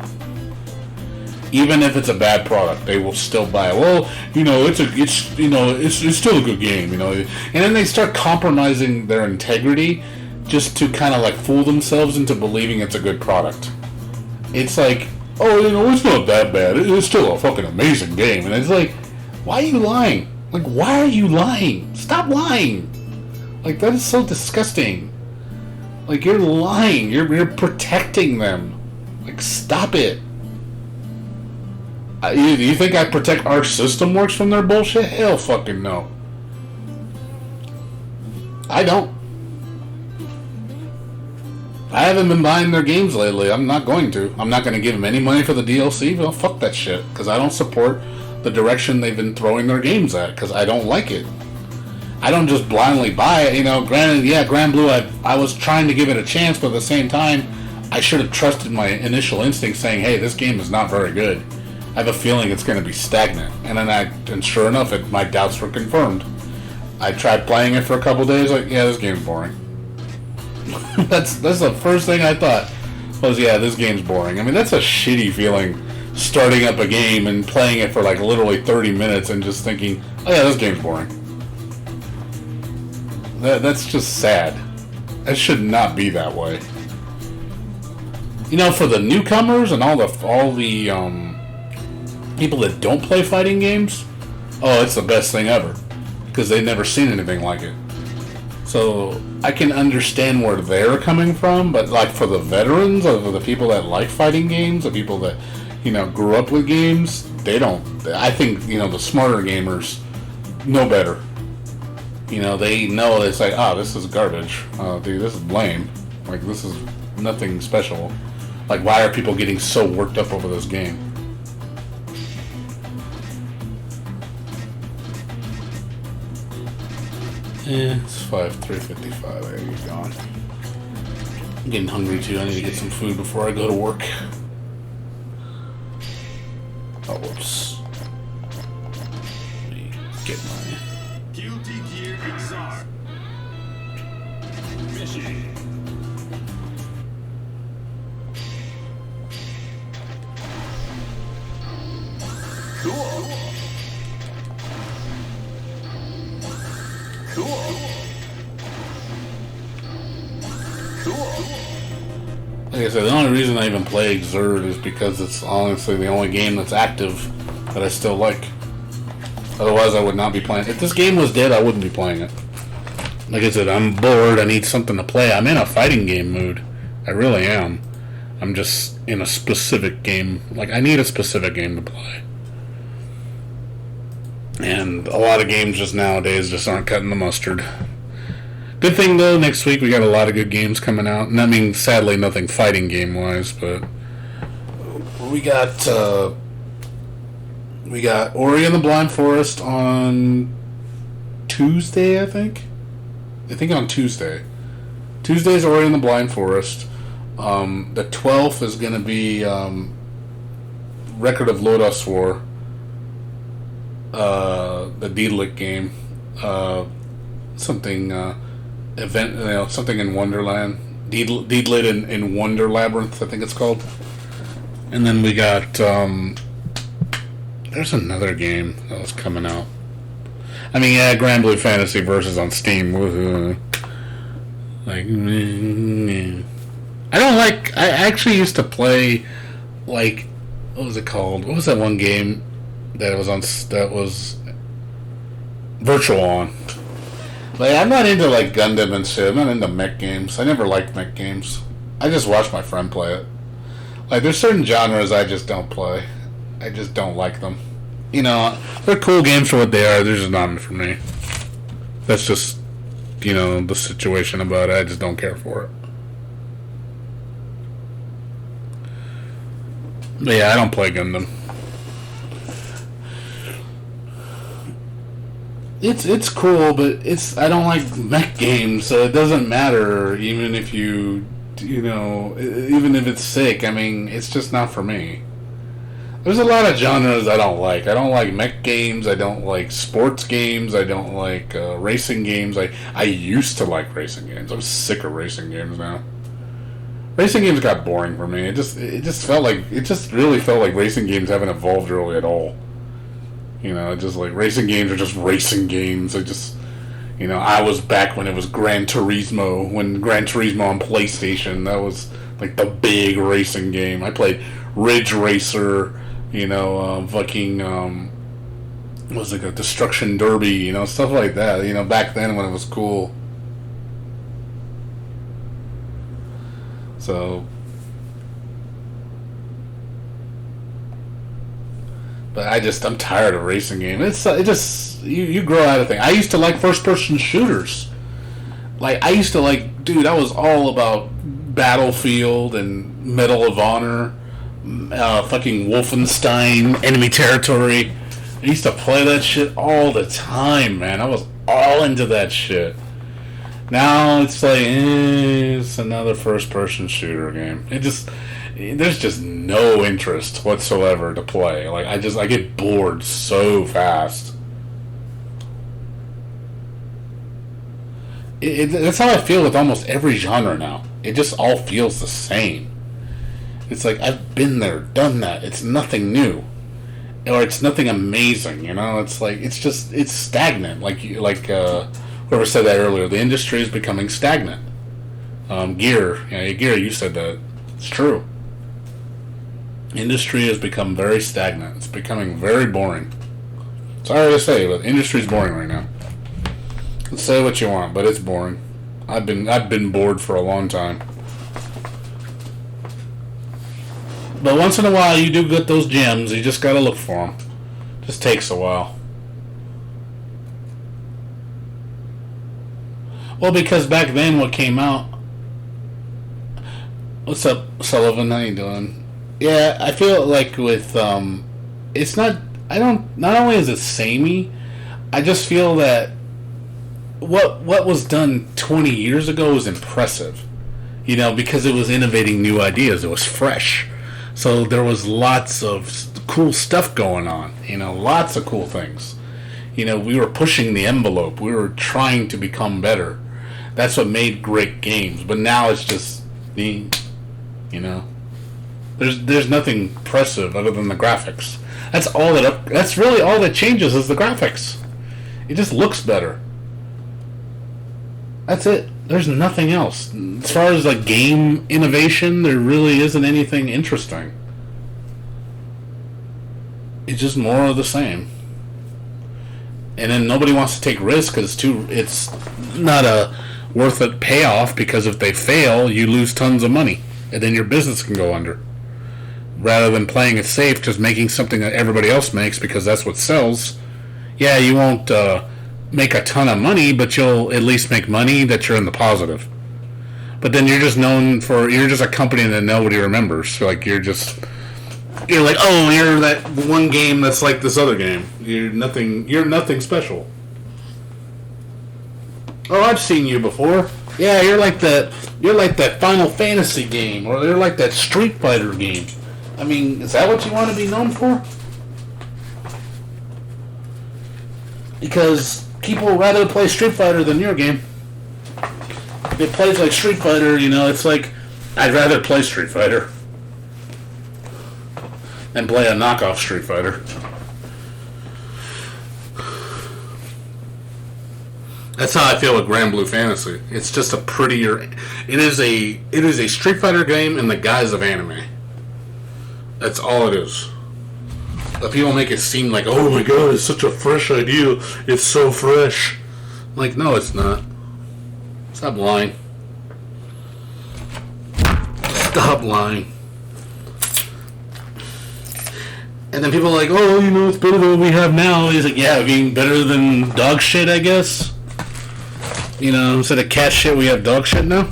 Even if it's a bad product, they will still buy it. Well, it's still a good game, And then they start compromising their integrity just to kind of like fool themselves into believing it's a good product. It's like, oh, it's not that bad. It's still a fucking amazing game, and it's like, why are you lying? Like, why are you lying? Stop lying. Like, that is so disgusting. Like, you're lying. You're protecting them. Like, stop it. You think I protect Arch System Works from their bullshit? Hell fucking no. I don't. I haven't been buying their games lately. I'm not going to. I'm not going to give them any money for the DLC. Well, fuck that shit. Because I don't support the direction they've been throwing their games at, because I don't like it. I don't just blindly buy it. Granted, yeah, Grand Blue, I was trying to give it a chance, but at the same time, I should have trusted my initial instinct saying, hey, this game is not very good. I have a feeling it's going to be stagnant. And sure enough, my doubts were confirmed. I tried playing it for a couple days, like, yeah, this game's boring. That's the first thing I thought, was, yeah, this game's boring. I mean, that's a shitty feeling, starting up a game and playing it for like literally 30 minutes and just thinking, oh yeah, this game's boring. That's just sad. It should not be that way. For the newcomers and all the people that don't play fighting games, oh, it's the best thing ever, because they've never seen anything like it. So I can understand where they're coming from, but like for the veterans, or the people that like fighting games, the people that grew up with games, they don't. I think the smarter gamers know better. They know it's like, this is garbage. Dude, this is lame. Like, this is nothing special. Like, why are people getting so worked up over this game? It's 3:55. There you go. I'm getting hungry too. I need to get some food before I go to work. Oh, whoops. Let me get my... Guilty Gear Xrd. Mission. Cool. Like I said, the only reason I even play Xrd is because it's honestly the only game that's active that I still like. Otherwise, I would not be playing. If this game was dead, I wouldn't be playing it. Like I said, I'm bored. I need something to play. I'm in a fighting game mood. I really am. I'm just in a specific game. Like, I need a specific game to play. And a lot of games just nowadays just aren't cutting the mustard. Good thing though, next week we got a lot of good games coming out. And I mean, sadly, nothing fighting game wise, but we got Ori and the Blind Forest on Tuesday, I think. I think on Tuesday. Tuesday's Ori and the Blind Forest. The 12th is going to be Record of Lodoss War. The Daedalic game, something something in Wonderland, Daedalid in Wonder Labyrinth, I think it's called. And then we got there's another game that was coming out. I mean, yeah, Grand Blue Fantasy Versus on Steam. Woohoo! Like, I don't like. I actually used to play, like, what was it called? What was that one game that was Virtual On? Like, I'm not into like Gundam and shit. I'm not into mech games. I never liked mech games. I just watch my friend play it. Like, there's certain genres I just don't play. I just don't like them. You know, they're cool games for what they are. They're just not for me. That's just, you know, the situation about it. I just don't care for it. But yeah, I don't play Gundam. It's cool, but I don't like mech games, so it doesn't matter. Even if even if it's sick, I mean, it's just not for me. There's a lot of genres I don't like. I don't like mech games. I don't like sports games. I don't like racing games. I used to like racing games. I'm sick of racing games now. Racing games got boring for me. It just really felt like racing games haven't evolved really at all. You know, just like racing games are just racing games. I was back when it was Gran Turismo, when Gran Turismo on PlayStation, that was like the big racing game. I played Ridge Racer, what was it, a Destruction Derby, stuff like that, back then when it was cool. So, but I'm tired of racing games. You grow out of things. I used to like first-person shooters. Like, I used to like, dude, I was all about Battlefield and Medal of Honor, fucking Wolfenstein, Enemy Territory. I used to play that shit all the time, man. I was all into that shit. Now it's like, it's another first-person shooter game. There's just no interest whatsoever to play. Like, I get bored so fast. That's how I feel with almost every genre now. It just all feels the same. It's like, I've been there, done that. It's nothing new. Or it's nothing amazing, It's like, it's stagnant. Like whoever said that earlier, the industry is becoming stagnant. Gear, you said that. It's true. Industry has become very stagnant. It's becoming very boring. Sorry to say, but industry's boring right now. Say what you want, but it's boring. I've been bored for a long time. But once in a while, you do get those gems. You just gotta look for them. Just takes a while. Well, because back then, what came out... What's up, Sullivan? How you doing? Yeah, I feel like with, it's not... not only is it samey, I just feel that what was done 20 years ago was impressive. You know, because it was innovating new ideas. It was fresh. So there was lots of cool stuff going on. You know, lots of cool things. You know, we were pushing the envelope. We were trying to become better. That's what made great games. But now it's just you know. There's nothing impressive other than the graphics. That's really all that changes is the graphics. It just looks better. That's it. There's nothing else. As far as like game innovation, there really isn't anything interesting. It's just more of the same. And then nobody wants to take risks because it's not a worth it payoff, because if they fail, you lose tons of money. And then your business can go under. Rather than playing it safe, just making something that everybody else makes because that's what sells. Yeah, you won't make a ton of money, but you'll at least make money that you're in the positive. But then you're just a company that nobody remembers. So like you're like, oh, you're that one game that's like this other game. You're nothing special. Oh, I've seen you before. Yeah, you're like that Final Fantasy game, or you're like that Street Fighter game. I mean, is that what you want to be known for? Because people would rather play Street Fighter than your game. If it plays like Street Fighter, you know, it's like, I'd rather play Street Fighter than play a knockoff Street Fighter. That's how I feel with Grand Blue Fantasy. It's just a prettier. It is a Street Fighter game in the guise of anime. That's all it is. But people make it seem like, oh my god, it's such a fresh idea. It's so fresh. Like, no, it's not. Stop lying. Stop lying. And then people are like, oh, you know, it's better than what we have now. He's like, yeah, being better than dog shit, I guess. You know, instead of cat shit, we have dog shit now.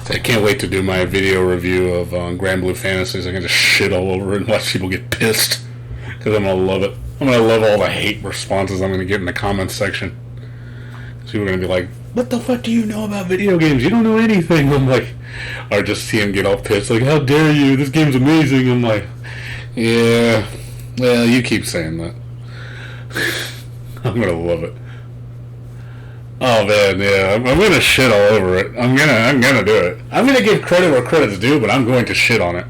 I can't wait to do my video review of Grand Blue Fantasies. I can just shit all over it and watch people get pissed. Because I'm going to love it. I'm going to love all the hate responses I'm going to get in the comments section. People are going to be like, what the fuck do you know about video games? You don't know anything. I'm like, or just see them get all pissed. Like, how dare you? This game's amazing. I'm like, yeah. Well, you keep saying that. I'm going to love it. Oh man, yeah, I'm gonna shit all over it. I'm gonna do it. I'm gonna give credit where credit's due, but I'm going to shit on it.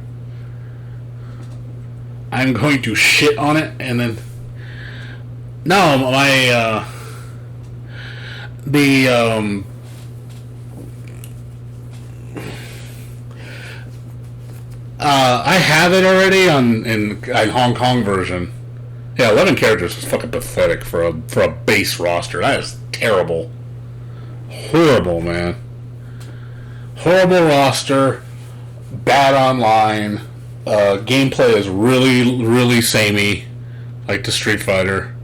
I'm going to shit on it, and then no, I have it already in Hong Kong version. Yeah, 11 characters is fucking pathetic for a base roster. That is terrible. Horrible, man. Horrible roster. Bad online. Gameplay is really, really samey. Like the Street Fighter.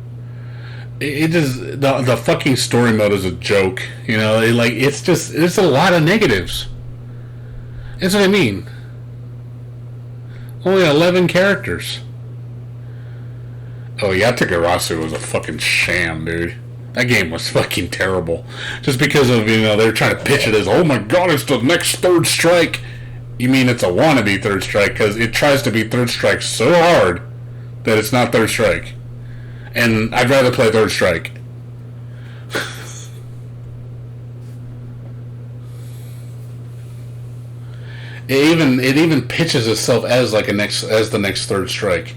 It just, the fucking story mode is a joke. You know, it's a lot of negatives. That's what I mean. Only 11 characters. Oh, Yatagarasu was a fucking sham, dude. That game was fucking terrible. Just because of, you know, they're trying to pitch it as, oh my god, it's the next Third Strike. You mean it's a wannabe Third Strike, because it tries to be Third Strike so hard that it's not Third Strike. And I'd rather play Third Strike. It even pitches itself as like the next Third Strike.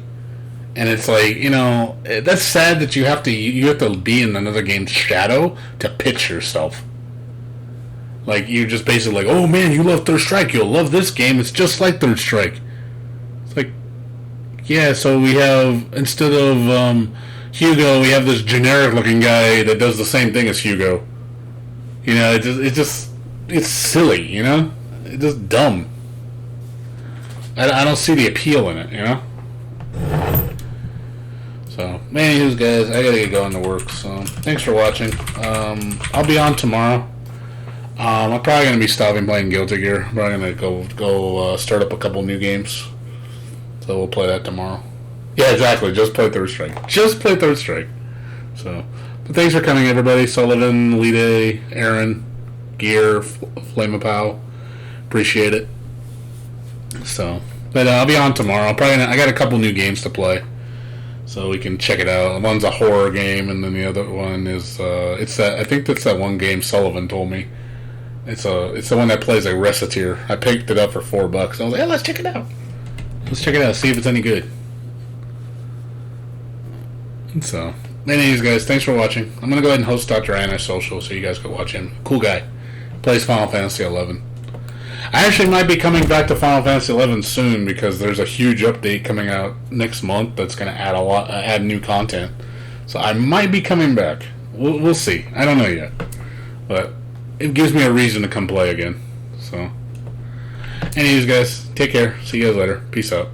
And it's like, you know, that's sad that you have to be in another game's shadow to pitch yourself. Like, you're just basically like, oh man, you love Third Strike, you'll love this game, it's just like Third Strike. It's like, yeah, so we have, instead of Hugo, we have this generic looking guy that does the same thing as Hugo. You know, it's silly, you know? It's just dumb. I don't see the appeal in it, you know? So, anyways, guys, I gotta get going to work. So, thanks for watching. I'll be on tomorrow. I'm probably gonna be stopping playing Guilty Gear. I'm probably gonna go start up a couple new games. So we'll play that tomorrow. Yeah, exactly. Just play Third Strike. Just play Third Strike. So, but thanks for coming, everybody. Sullivan, Lide, Aaron, Gear, Flame of Pow. Appreciate it. So, but I'll be on tomorrow. I got a couple new games to play, so we can check it out. One's a horror game, and then the other one is I think that's that one game Sullivan told me. It's the one that plays like Reciteer. I picked it up for $4. I was like, hey, let's check it out. Let's check it out. See if it's any good. So, anyways, guys, thanks for watching. I'm gonna go ahead and host Dr. Anna social so you guys can watch him. Cool guy. Plays Final Fantasy 11. I actually might be coming back to Final Fantasy 11 soon because there's a huge update coming out next month that's gonna add new content. So I might be coming back. We'll see. I don't know yet, but it gives me a reason to come play again. So, anyways, guys, take care. See you guys later. Peace out.